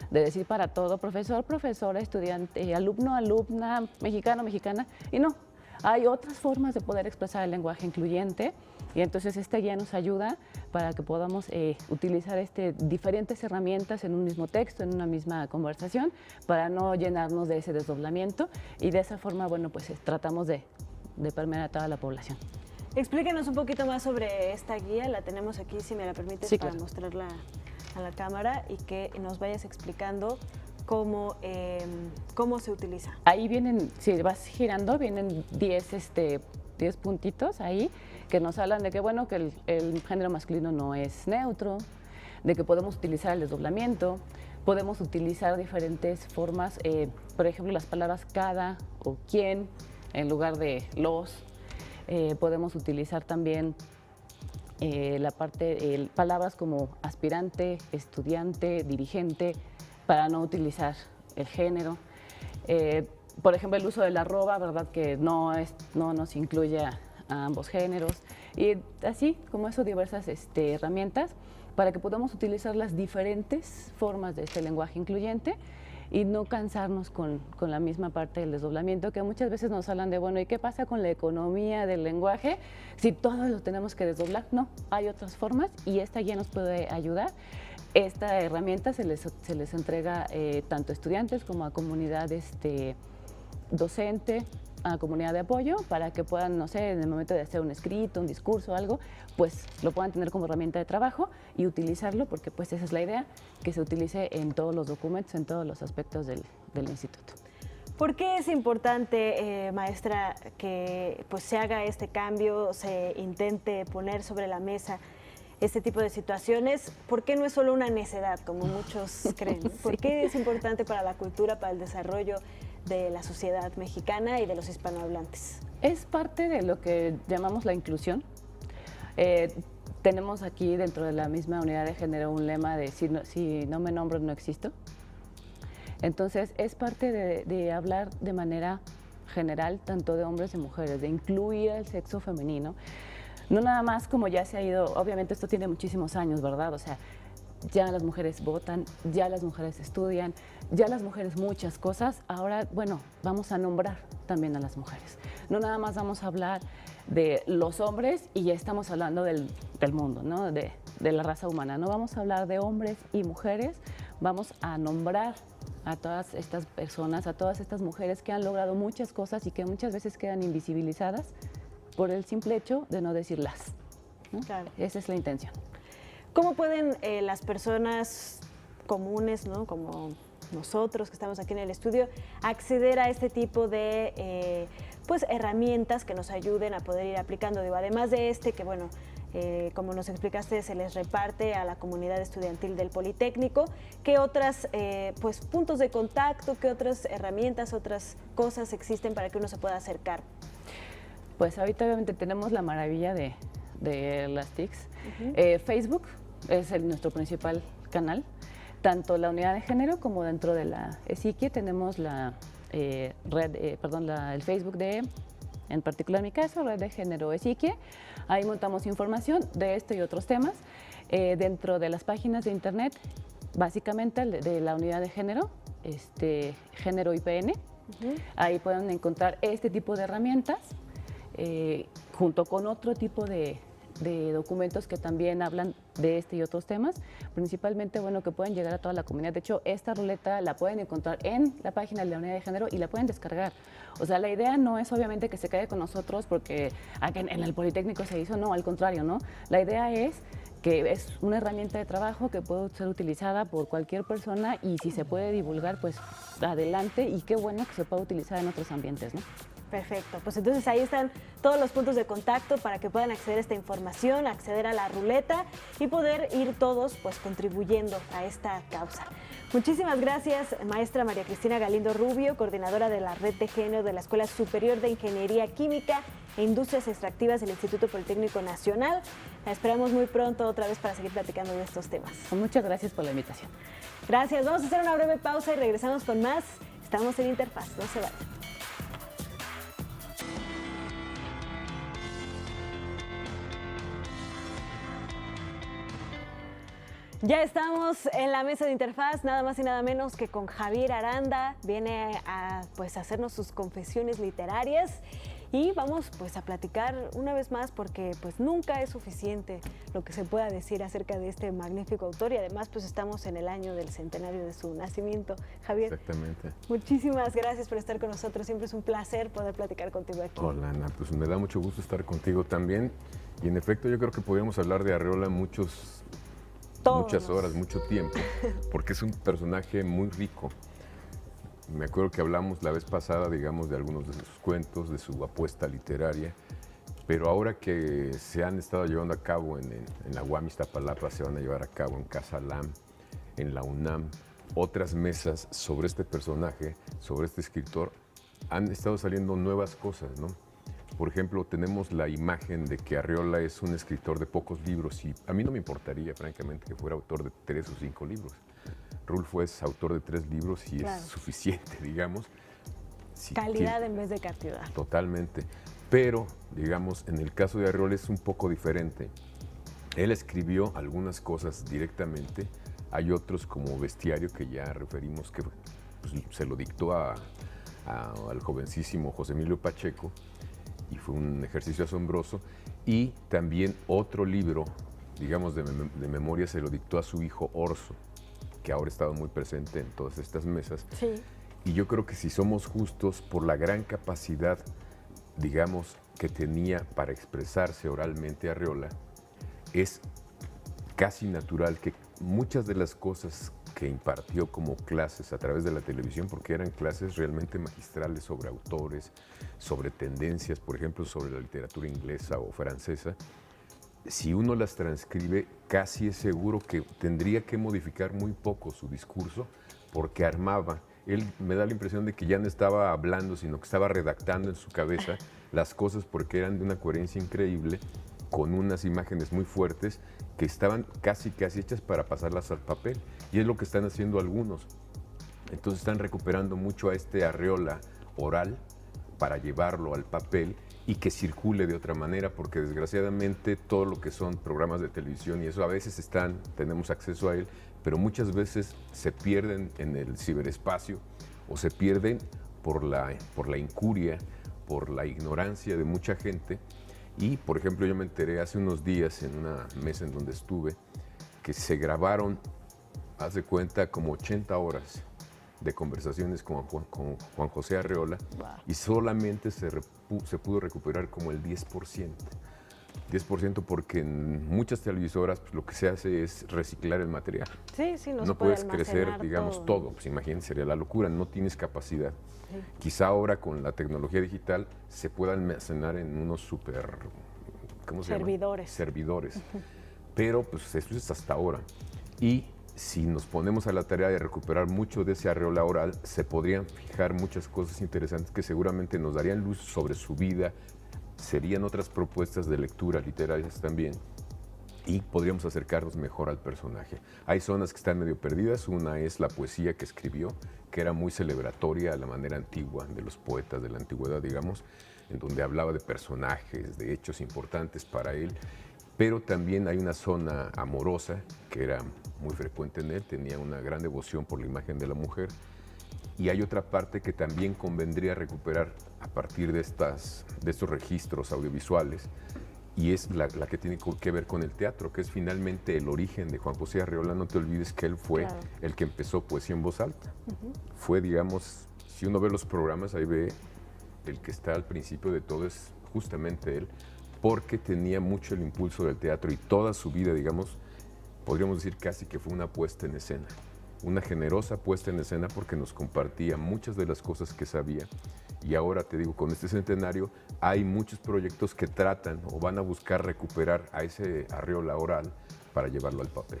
de decir para todo, profesor, profesora, estudiante, alumno, alumna, mexicano, mexicana, y no, hay otras formas de poder expresar el lenguaje incluyente, y entonces esta guía nos ayuda para que podamos utilizar diferentes herramientas en un mismo texto, en una misma conversación, para no llenarnos de ese desdoblamiento, y de esa forma, bueno, pues tratamos de permear a toda la población. Explíquenos un poquito más sobre esta guía, la tenemos aquí, si me la permites, sí, para claro. mostrarla a la cámara y que nos vayas explicando cómo se utiliza. Ahí vienen, si vas girando, vienen 10 puntitos ahí que nos hablan de que, bueno, que el género masculino no es neutro, de que podemos utilizar el desdoblamiento, podemos utilizar diferentes formas, por ejemplo, las palabras cada o quién en lugar de los. Podemos utilizar también palabras como aspirante, estudiante, dirigente, para no utilizar el género. Por ejemplo, el uso del arroba, ¿verdad? Que no nos incluye a ambos géneros. Y así como eso, diversas herramientas para que podamos utilizar las diferentes formas de este lenguaje incluyente y no cansarnos con la misma parte del desdoblamiento, que muchas veces nos hablan de, bueno, ¿y qué pasa con la economía del lenguaje? Si todo lo tenemos que desdoblar, no, hay otras formas y esta guía nos puede ayudar. Esta herramienta se les entrega tanto a estudiantes como a comunidad docente, a comunidad de apoyo, para que puedan, no sé, en el momento de hacer un escrito, un discurso o algo, pues lo puedan tener como herramienta de trabajo y utilizarlo, porque pues esa es la idea, que se utilice en todos los documentos, en todos los aspectos del instituto. ¿Por qué es importante, maestra, que pues se haga este cambio, se intente poner sobre la mesa este tipo de situaciones? ¿Por qué no es solo una necedad, como muchos creen? ¿Por qué es importante para la cultura, para el desarrollo de la sociedad mexicana y de los hispanohablantes? Es parte de lo que llamamos la inclusión. Tenemos aquí dentro de la misma unidad de género un lema de si no me nombro, no existo. Entonces es parte de hablar de manera general, tanto de hombres y mujeres, de incluir al sexo femenino. No nada más como ya se ha ido, obviamente esto tiene muchísimos años, ¿verdad? O sea, ya las mujeres votan, ya las mujeres estudian, ya las mujeres muchas cosas. Ahora, bueno, vamos a nombrar también a las mujeres. No nada más vamos a hablar de los hombres y ya estamos hablando del mundo, ¿no? De la raza humana. No vamos a hablar de hombres y mujeres, vamos a nombrar a todas estas personas, a todas estas mujeres que han logrado muchas cosas y que muchas veces quedan invisibilizadas por el simple hecho de no decirlas, ¿no? Claro. Esa es la intención. ¿Cómo pueden las personas comunes, ¿no?, como nosotros que estamos aquí en el estudio, acceder a este tipo de pues herramientas que nos ayuden a poder ir aplicando? Digo, además de que, bueno, como nos explicaste, se les reparte a la comunidad estudiantil del Politécnico, ¿qué otras pues puntos de contacto, qué otras herramientas, otras cosas existen para que uno se pueda acercar? Pues ahorita obviamente tenemos la maravilla de las TICs. Facebook es nuestro principal canal, tanto la unidad de género como dentro de la psique tenemos la el Facebook en particular en mi caso, Red de Género Psique. Ahí montamos información de esto y otros temas. Dentro de las páginas de internet, básicamente de la unidad de género, Género IPN, ahí pueden encontrar este tipo de herramientas, junto con otro tipo de documentos que también hablan de este y otros temas, principalmente, bueno, que pueden llegar a toda la comunidad. De hecho, esta ruleta la pueden encontrar en la página de la unidad de género y la pueden descargar. O sea, la idea no es obviamente que se quede con nosotros porque en el Politécnico se hizo, no, al contrario, ¿no? La idea es que es una herramienta de trabajo que puede ser utilizada por cualquier persona y si se puede divulgar, pues adelante, y qué bueno que se pueda utilizar en otros ambientes, ¿no? Perfecto, pues entonces ahí están todos los puntos de contacto para que puedan acceder a esta información, acceder a la ruleta y poder ir todos pues contribuyendo a esta causa. Muchísimas gracias, maestra María Cristina Galindo Rubio, coordinadora de la Red de Género de la Escuela Superior de Ingeniería Química e Industrias Extractivas del Instituto Politécnico Nacional. La esperamos muy pronto otra vez para seguir platicando de estos temas. Muchas gracias por la invitación. Gracias, vamos a hacer una breve pausa y regresamos con más. Estamos en Interfaz, no se vayan. Ya estamos en la mesa de Interfaz, nada más y nada menos que con Javier Aranda. Viene a pues, hacernos sus confesiones literarias y vamos pues, a platicar una vez más porque pues, nunca es suficiente lo que se pueda decir acerca de este magnífico autor y además pues, estamos en el año del centenario de su nacimiento. Javier, exactamente. Muchísimas gracias por estar con nosotros. Siempre es un placer poder platicar contigo aquí. Hola, Ana, pues me da mucho gusto estar contigo también. Y en efecto yo creo que podríamos hablar de Arreola muchas horas, mucho tiempo, porque es un personaje muy rico. Me acuerdo que hablamos la vez pasada, digamos, de algunos de sus cuentos, de su apuesta literaria, pero ahora que se han estado llevando a cabo en la UAM Iztapalapa, se van a llevar a cabo en Casa LAM, en la UNAM, otras mesas sobre este personaje, sobre este escritor, han estado saliendo nuevas cosas, ¿no? Por ejemplo, tenemos la imagen de que Arreola es un escritor de pocos libros y a mí no me importaría, francamente, que fuera autor de 3 o 5 libros. Rulfo es autor de 3 libros y es suficiente, digamos. Sí, calidad en vez de cantidad. Totalmente. Pero, digamos, en el caso de Arreola es un poco diferente. Él escribió algunas cosas directamente. Hay otros como Bestiario, que ya referimos, que pues, se lo dictó al jovencísimo José Emilio Pacheco. Y fue un ejercicio asombroso. Y también otro libro, digamos, de memoria se lo dictó a su hijo Orso, que ahora ha estado muy presente en todas estas mesas. Sí. Y yo creo que si somos justos, por la gran capacidad, digamos, que tenía para expresarse oralmente Arreola, es casi natural que muchas de las cosas que impartió como clases a través de la televisión, porque eran clases realmente magistrales sobre autores, sobre tendencias, por ejemplo, sobre la literatura inglesa o francesa, si uno las transcribe, casi es seguro que tendría que modificar muy poco su discurso, porque armaba. Él me da la impresión de que ya no estaba hablando, sino que estaba redactando en su cabeza las cosas porque eran de una coherencia increíble, con unas imágenes muy fuertes que estaban casi hechas para pasarlas al papel. Y es lo que están haciendo algunos. Entonces están recuperando mucho a este Arreola oral para llevarlo al papel y que circule de otra manera, porque desgraciadamente todo lo que son programas de televisión y eso a veces tenemos acceso a él, pero muchas veces se pierden en el ciberespacio o se pierden por la incuria, por la ignorancia de mucha gente. Y, por ejemplo, yo me enteré hace unos días en una mesa en donde estuve que se grabaron, haz de cuenta, como 80 horas de conversaciones con Juan José Arreola. Wow. Y solamente se pudo recuperar como el 10%. 10% porque en muchas televisoras pues, lo que se hace es reciclar el material. Sí, no puedes crecer, digamos, todo. Pues imagínense, sería la locura, no tienes capacidad. Sí. Quizá ahora con la tecnología digital se pueda almacenar en unos ¿cómo se llama? Servidores. Pero pues eso es hasta ahora. Y si nos ponemos a la tarea de recuperar mucho de ese Arreola oral, se podrían fijar muchas cosas interesantes que seguramente nos darían luz sobre su vida, serían otras propuestas de lectura literarias también y podríamos acercarnos mejor al personaje. Hay zonas que están medio perdidas, una es la poesía que escribió, que era muy celebratoria a la manera antigua de los poetas de la antigüedad, digamos, en donde hablaba de personajes, de hechos importantes para él, pero también hay una zona amorosa que era muy frecuente en él, tenía una gran devoción por la imagen de la mujer. Y hay otra parte que también convendría recuperar a partir de estos registros audiovisuales, y es la que tiene que ver con el teatro, que es finalmente el origen de Juan José Arreola. No te olvides que él fue el que empezó poesía en voz alta. Fue, digamos, si uno ve los programas, ahí ve el que está al principio de todo es justamente él, porque tenía mucho el impulso del teatro y toda su vida, digamos, podríamos decir casi que fue una puesta en escena. una generosa puesta en escena porque nos compartía muchas de las cosas que sabía. Y ahora te digo, con este centenario hay muchos proyectos que tratan o van a buscar recuperar a ese Arriola oral para llevarlo al papel.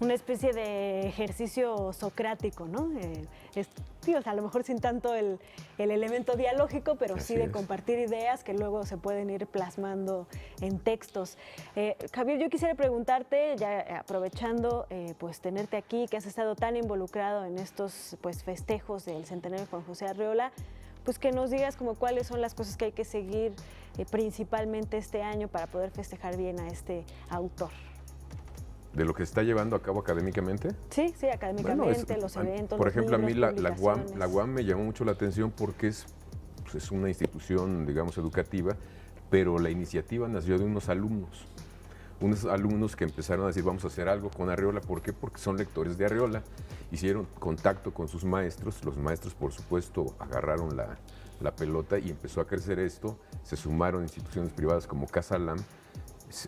Una especie de ejercicio socrático, ¿no? O sea, a lo mejor sin tanto el elemento dialógico, pero sí de compartir ideas que luego se pueden ir plasmando en textos. Javier, yo quisiera preguntarte, ya aprovechando pues tenerte aquí, que has estado tan involucrado en estos pues festejos del centenario de Juan José Arriola, pues que nos digas como cuáles son las cosas que hay que seguir principalmente este año para poder festejar bien a este autor. ¿De lo que se está llevando a cabo académicamente? Sí, académicamente, los eventos, por los ejemplo, libros, a mí la UAM me llamó mucho la atención porque es una institución, digamos, educativa, pero la iniciativa nació de unos alumnos que empezaron a decir, vamos a hacer algo con Arriola. ¿Por qué? Porque son lectores de Arriola. Hicieron contacto con sus maestros, los maestros, por supuesto, agarraron la pelota y empezó a crecer esto. Se sumaron instituciones privadas como Casa Lam,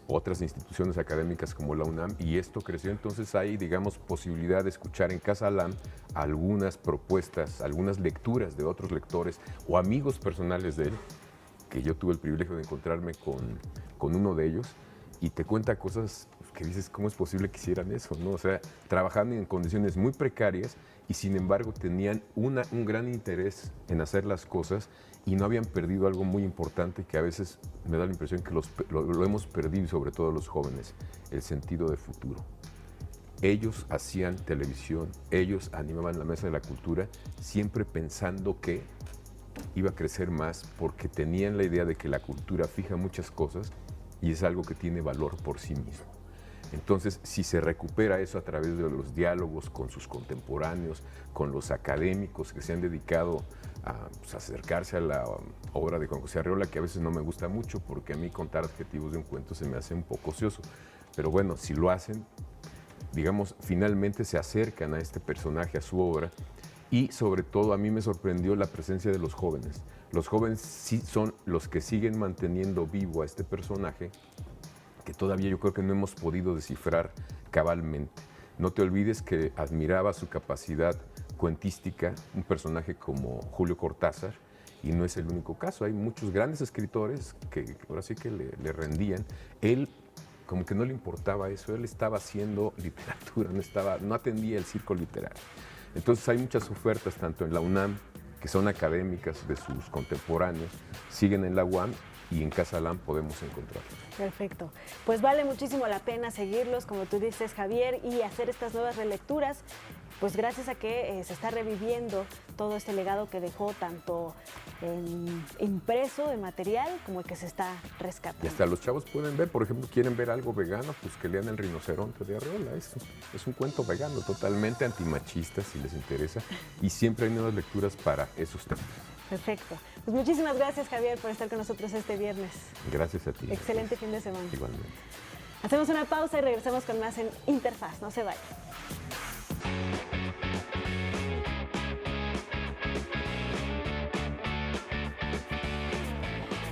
otras instituciones académicas como la UNAM, y esto creció. Entonces hay, digamos, posibilidad de escuchar en Casa Lam algunas propuestas, algunas lecturas de otros lectores o amigos personales de él, que yo tuve el privilegio de encontrarme con uno de ellos, y te cuenta cosas que dices, ¿cómo es posible que hicieran eso, ¿no? O sea, trabajando en condiciones muy precarias y sin embargo tenían un gran interés en hacer las cosas y no habían perdido algo muy importante que a veces me da la impresión que lo hemos perdido, y sobre todo los jóvenes, el sentido de futuro. Ellos hacían televisión, ellos animaban la mesa de la cultura, siempre pensando que iba a crecer más porque tenían la idea de que la cultura fija muchas cosas y es algo que tiene valor por sí mismo. Entonces, si se recupera eso a través de los diálogos con sus contemporáneos, con los académicos que se han dedicado a acercarse a la obra de Juan José Arriola, que a veces no me gusta mucho porque a mí contar adjetivos de un cuento se me hace un poco ocioso, pero bueno, si lo hacen, digamos, finalmente se acercan a este personaje, a su obra, y sobre todo a mí me sorprendió la presencia de los jóvenes. Los jóvenes sí son los que siguen manteniendo vivo a este personaje, que todavía yo creo que no hemos podido descifrar cabalmente. No te olvides que admiraba su capacidad cuentística, un personaje como Julio Cortázar, y no es el único caso. Hay muchos grandes escritores que ahora sí que le rendían. Él como que no le importaba eso, él estaba haciendo literatura, no atendía el circo literario. Entonces hay muchas ofertas, tanto en la UNAM, que son académicas de sus contemporáneos, siguen en la UAM, y en Casa Lam podemos encontrarlos. Perfecto. Pues vale muchísimo la pena seguirlos, como tú dices, Javier, y hacer estas nuevas relecturas, pues gracias a que se está reviviendo todo este legado que dejó tanto impreso de material como el que se está rescatando. Y hasta los chavos pueden ver, por ejemplo, quieren ver algo vegano, pues que lean El rinoceronte de Arriola. Es un cuento vegano, totalmente antimachista, si les interesa, y siempre hay nuevas lecturas para esos temas. Perfecto. Pues muchísimas gracias, Javier, por estar con nosotros este viernes. Gracias a ti. Excelente fin de semana. Igualmente. Hacemos una pausa y regresamos con más en Interfaz. No se vayan.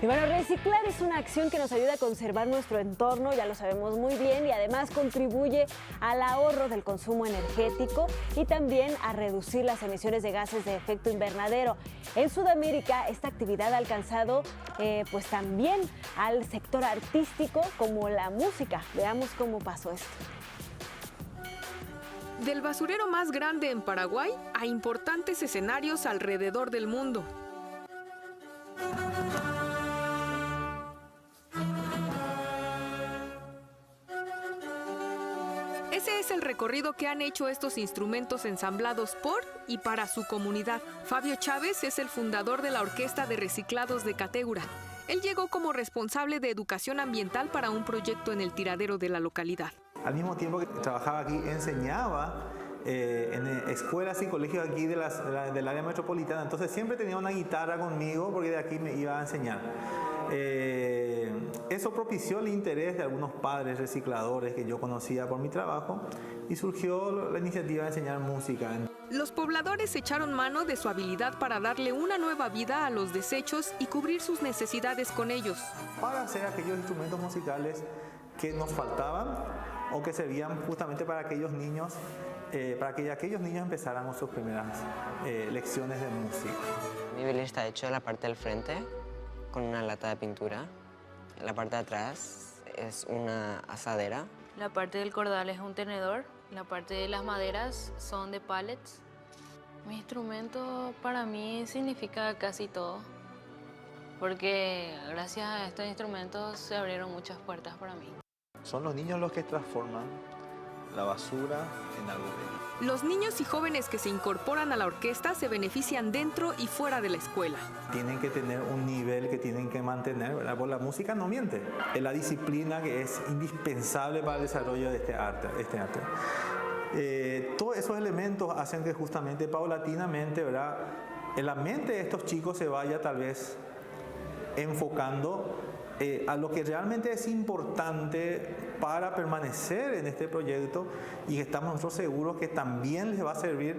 Y bueno, reciclar es una acción que nos ayuda a conservar nuestro entorno, ya lo sabemos muy bien, y además contribuye al ahorro del consumo energético y también a reducir las emisiones de gases de efecto invernadero. En Sudamérica, esta actividad ha alcanzado pues también al sector artístico como la música. Veamos cómo pasó esto. Del basurero más grande en Paraguay a importantes escenarios alrededor del mundo. Ese es el recorrido que han hecho estos instrumentos ensamblados por y para su comunidad. Fabio Chávez es el fundador de la Orquesta de Reciclados de Catégura. Él llegó como responsable de educación ambiental para un proyecto en el tiradero de la localidad. Al mismo tiempo que trabajaba aquí, enseñaba en escuelas y colegios aquí del área metropolitana. Entonces siempre tenía una guitarra conmigo porque de aquí me iba a enseñar. Eso propició el interés de algunos padres recicladores que yo conocía por mi trabajo y surgió la iniciativa de enseñar música. Los pobladores echaron mano de su habilidad para darle una nueva vida a los desechos y cubrir sus necesidades con ellos. Para hacer aquellos instrumentos musicales que nos faltaban o que servían justamente para aquellos niños para que aquellos niños empezaran con sus primeras lecciones de música. Mi violín está hecho en la parte del frente con una lata de pintura. En la parte de atrás es una asadera. La parte del cordal es un tenedor. La parte de las maderas son de pallets. Mi instrumento para mí significa casi todo, porque gracias a estos instrumentos se abrieron muchas puertas para mí. Son los niños los que transforman la basura en algo bello. Los niños y jóvenes que se incorporan a la orquesta se benefician dentro y fuera de la escuela. Tienen que tener un nivel que tienen que mantener, ¿verdad? Porque la música no miente. Es la disciplina que es indispensable para el desarrollo de este arte. Todos esos elementos hacen que justamente paulatinamente, ¿verdad?, en la mente de estos chicos se vaya tal vez enfocando a lo que realmente es importante para permanecer en este proyecto, y estamos nosotros seguros que también les va a servir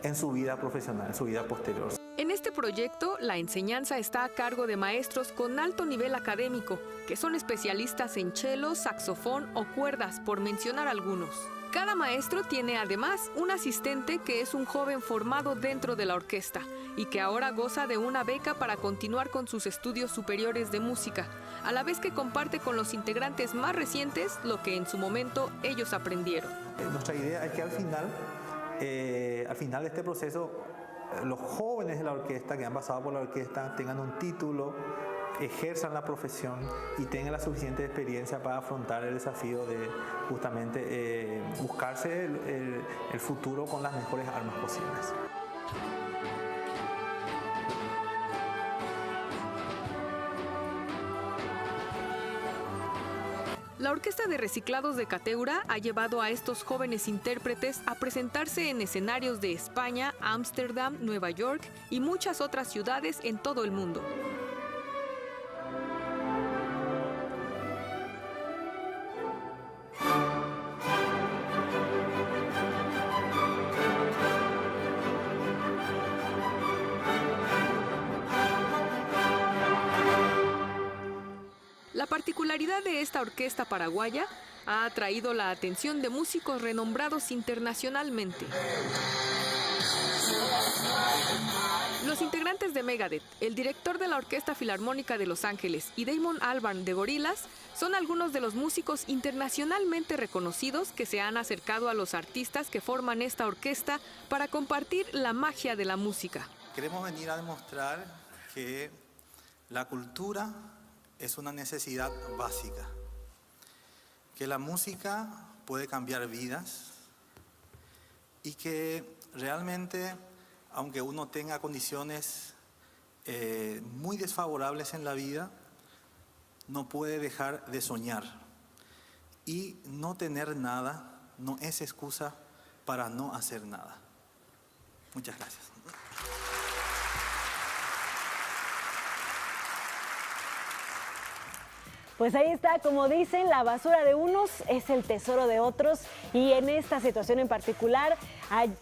en su vida profesional, en su vida posterior. En este proyecto, la enseñanza está a cargo de maestros con alto nivel académico, que son especialistas en cello, saxofón o cuerdas, por mencionar algunos. Cada maestro tiene además un asistente que es un joven formado dentro de la orquesta y que ahora goza de una beca para continuar con sus estudios superiores de música, a la vez que comparte con los integrantes más recientes lo que en su momento ellos aprendieron. Nuestra idea es que al final de este proceso, los jóvenes de la orquesta que han pasado por la orquesta tengan un título, ejerzan la profesión y tengan la suficiente experiencia para afrontar el desafío de justamente buscarse el futuro con las mejores armas posibles. La Orquesta de Reciclados de Cateura ha llevado a estos jóvenes intérpretes a presentarse en escenarios de España, Ámsterdam, Nueva York y muchas otras ciudades en todo el mundo. La particularidad de esta orquesta paraguaya ha atraído la atención de músicos renombrados internacionalmente. Los integrantes de Megadeth, el director de la Orquesta Filarmónica de Los Ángeles y Damon Albarn de Gorillaz son algunos de los músicos internacionalmente reconocidos que se han acercado a los artistas que forman esta orquesta para compartir la magia de la música. Queremos venir a demostrar que la cultura es una necesidad básica, que la música puede cambiar vidas y que realmente, aunque uno tenga condiciones muy desfavorables en la vida, no puede dejar de soñar. Y no tener nada no es excusa para no hacer nada. Muchas gracias. Pues ahí está, como dicen, la basura de unos es el tesoro de otros, y en esta situación en particular,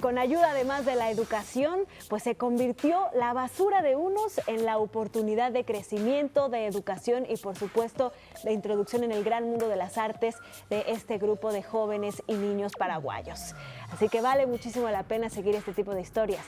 con ayuda además de la educación, pues se convirtió la basura de unos en la oportunidad de crecimiento, de educación y por supuesto de introducción en el gran mundo de las artes de este grupo de jóvenes y niños paraguayos. Así que vale muchísimo la pena seguir este tipo de historias.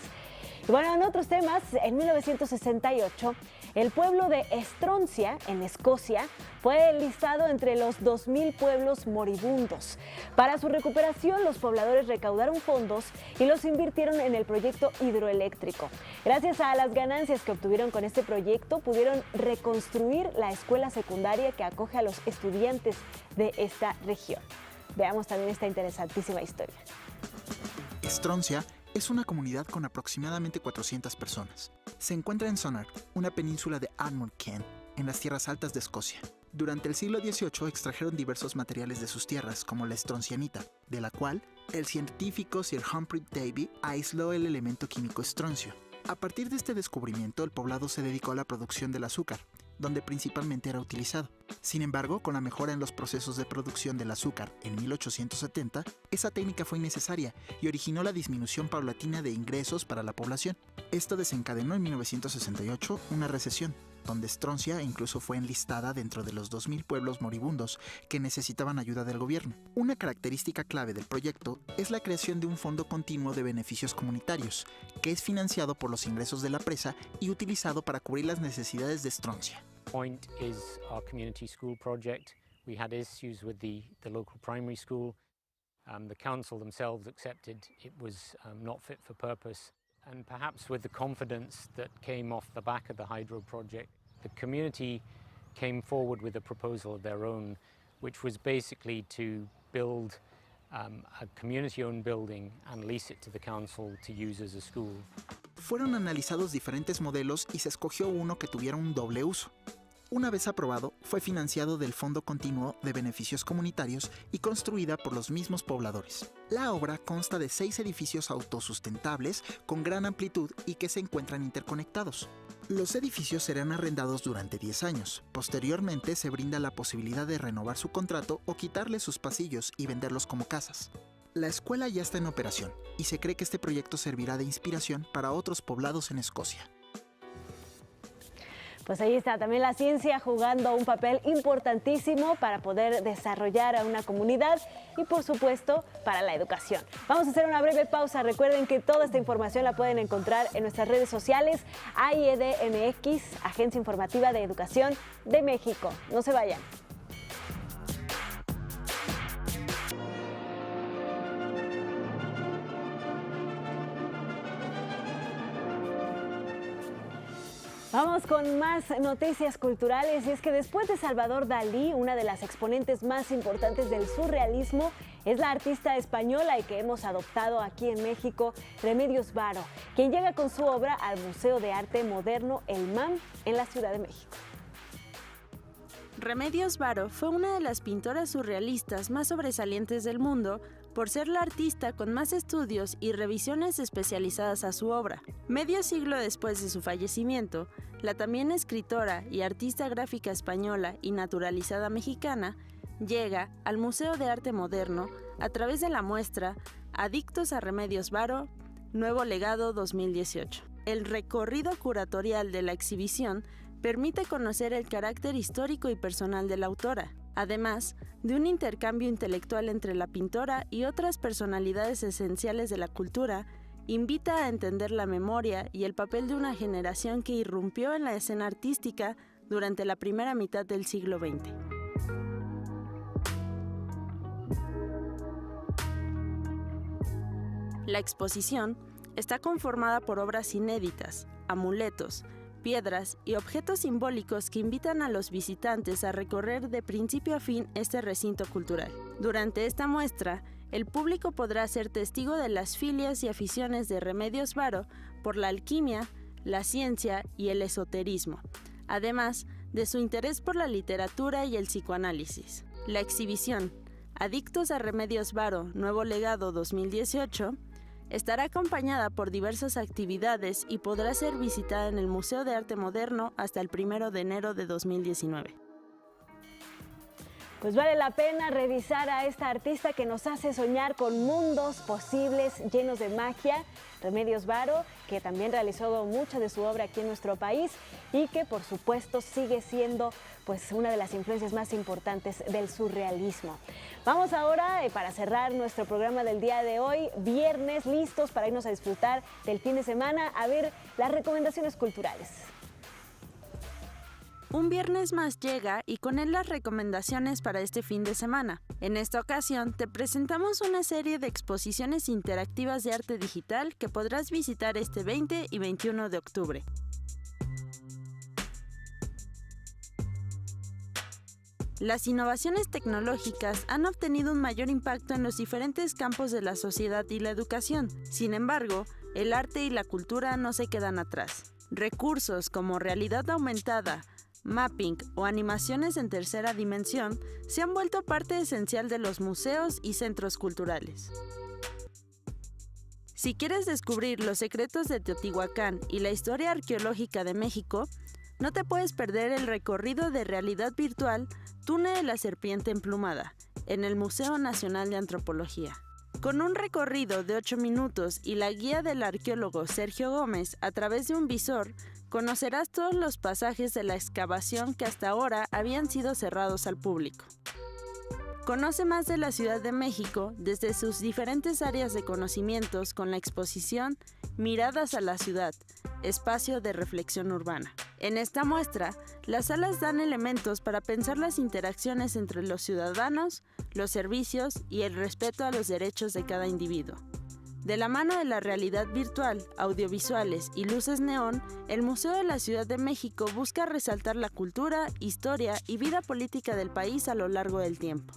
Y bueno, en otros temas, en 1968, el pueblo de Estroncia, en Escocia, fue listado entre los 2.000 pueblos moribundos. Para su recuperación, los pobladores recaudaron fondos y los invirtieron en el proyecto hidroeléctrico. Gracias a las ganancias que obtuvieron con este proyecto, pudieron reconstruir la escuela secundaria que acoge a los estudiantes de esta región. Veamos también esta interesantísima historia. Estroncia es una comunidad con aproximadamente 400 personas. Se encuentra en Sonark, una península de Armagh Kent, en las tierras altas de Escocia. Durante el siglo XVIII extrajeron diversos materiales de sus tierras, como la estroncianita, de la cual el científico Sir Humphrey Davy aisló el elemento químico estroncio. A partir de este descubrimiento, el poblado se dedicó a la producción del azúcar, donde principalmente era utilizado. Sin embargo, con la mejora en los procesos de producción del azúcar en 1870, esa técnica fue innecesaria y originó la disminución paulatina de ingresos para la población. Esto desencadenó en 1968 una recesión. donde Estroncia incluso fue enlistada dentro de los 2.000 pueblos moribundos que necesitaban ayuda del gobierno. Una característica clave del proyecto es la creación de un fondo continuo de beneficios comunitarios, que es financiado por los ingresos de la presa y utilizado para cubrir las necesidades de Estroncia. Point is our community school project. We had issues with the local primary school. The council themselves accepted it was not fit for purpose. And perhaps with the confidence that came off the back of the hydro project, the community came forward with a proposal of their own, which was basically to build a community-owned building and lease it to the council to use as a school. Fueron analizados diferentes modelos y se escogió uno que tuviera un doble uso. Una vez aprobado, fue financiado del Fondo Continuo de Beneficios Comunitarios y construida por los mismos pobladores. La obra consta de 6 edificios autosustentables con gran amplitud y que se encuentran interconectados. Los edificios serán arrendados durante 10 años. Posteriormente se brinda la posibilidad de renovar su contrato o quitarle sus pasillos y venderlos como casas. La escuela ya está en operación y se cree que este proyecto servirá de inspiración para otros poblados en Escocia. Pues ahí está también la ciencia jugando un papel importantísimo para poder desarrollar a una comunidad y por supuesto para la educación. Vamos a hacer una breve pausa. Recuerden que toda esta información la pueden encontrar en nuestras redes sociales, AIED-MX, Agencia Informativa de Educación de México. No se vayan. Vamos con más noticias culturales y es que después de Salvador Dalí, una de las exponentes más importantes del surrealismo es la artista española y que hemos adoptado aquí en México, Remedios Varo, quien llega con su obra al Museo de Arte Moderno El MAM en la Ciudad de México. Remedios Varo fue una de las pintoras surrealistas más sobresalientes del mundo por ser la artista con más estudios y revisiones especializadas a su obra. Medio siglo después de su fallecimiento, la también escritora y artista gráfica española y naturalizada mexicana llega al Museo de Arte Moderno a través de la muestra Adictos a Remedios Varo, Nuevo Legado 2018. El recorrido curatorial de la exhibición permite conocer el carácter histórico y personal de la autora, además de un intercambio intelectual entre la pintora y otras personalidades esenciales de la cultura. Invita a entender la memoria y el papel de una generación que irrumpió en la escena artística durante la primera mitad del siglo XX. La exposición está conformada por obras inéditas, amuletos, piedras y objetos simbólicos que invitan a los visitantes a recorrer de principio a fin este recinto cultural. Durante esta muestra, el público podrá ser testigo de las filias y aficiones de Remedios Varo por la alquimia, la ciencia y el esoterismo, además de su interés por la literatura y el psicoanálisis. La exhibición Adictos a Remedios Varo, Nuevo Legado 2018 estará acompañada por diversas actividades y podrá ser visitada en el Museo de Arte Moderno hasta el 1 de enero de 2019. Pues vale la pena revisar a esta artista que nos hace soñar con mundos posibles llenos de magia, Remedios Varo, que también realizó mucha de su obra aquí en nuestro país y que por supuesto sigue siendo pues una de las influencias más importantes del surrealismo. Vamos ahora, para cerrar nuestro programa del día de hoy, viernes, listos para irnos a disfrutar del fin de semana, a ver las recomendaciones culturales. Un viernes más llega y con él las recomendaciones para este fin de semana. En esta ocasión te presentamos una serie de exposiciones interactivas de arte digital que podrás visitar este 20 y 21 de octubre. Las innovaciones tecnológicas han obtenido un mayor impacto en los diferentes campos de la sociedad y la educación. Sin embargo, el arte y la cultura no se quedan atrás. Recursos como realidad aumentada, mapping o animaciones en tercera dimensión se han vuelto parte esencial de los museos y centros culturales. Si quieres descubrir los secretos de Teotihuacán y la historia arqueológica de México, no te puedes perder el recorrido de realidad virtual Túnel de la Serpiente Emplumada en el Museo Nacional de Antropología. Con un recorrido de 8 minutos y la guía del arqueólogo Sergio Gómez a través de un visor, conocerás todos los pasajes de la excavación que hasta ahora habían sido cerrados al público. Conoce más de la Ciudad de México desde sus diferentes áreas de conocimientos con la exposición Miradas a la Ciudad, espacio de reflexión urbana. En esta muestra, las salas dan elementos para pensar las interacciones entre los ciudadanos, los servicios y el respeto a los derechos de cada individuo. De la mano de la realidad virtual, audiovisuales y luces neón, el Museo de la Ciudad de México busca resaltar la cultura, historia y vida política del país a lo largo del tiempo.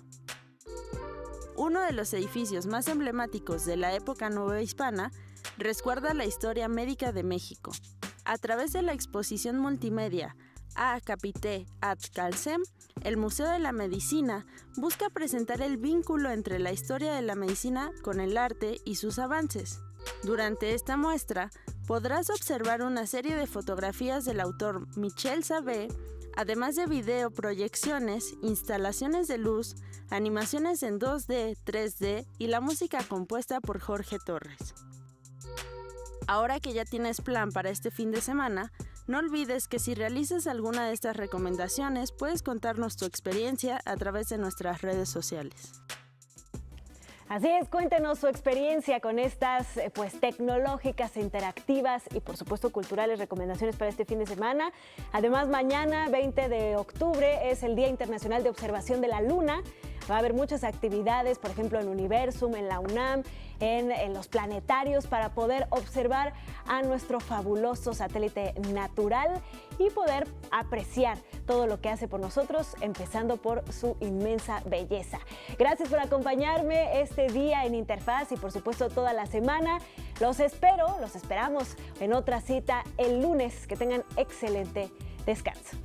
Uno de los edificios más emblemáticos de la época novohispana resguarda la historia médica de México. A través de la exposición multimedia A Capite ad Calcem, el Museo de la Medicina busca presentar el vínculo entre la historia de la medicina con el arte y sus avances. Durante esta muestra, podrás observar una serie de fotografías del autor Michel Sabé, además de video proyecciones, instalaciones de luz, animaciones en 2D, 3D y la música compuesta por Jorge Torres. Ahora que ya tienes plan para este fin de semana, no olvides que si realizas alguna de estas recomendaciones, puedes contarnos tu experiencia a través de nuestras redes sociales. Así es, cuéntenos su experiencia con estas tecnológicas, interactivas y por supuesto culturales recomendaciones para este fin de semana. Además, mañana, 20 de octubre, es el Día Internacional de Observación de la Luna. Va a haber muchas actividades, por ejemplo, en Universum, en la UNAM, en los planetarios, para poder observar a nuestro fabuloso satélite natural y poder apreciar todo lo que hace por nosotros, empezando por su inmensa belleza. Gracias por acompañarme este día en Interfaz y por supuesto toda la semana. Los esperamos en otra cita el lunes. Que tengan excelente descanso.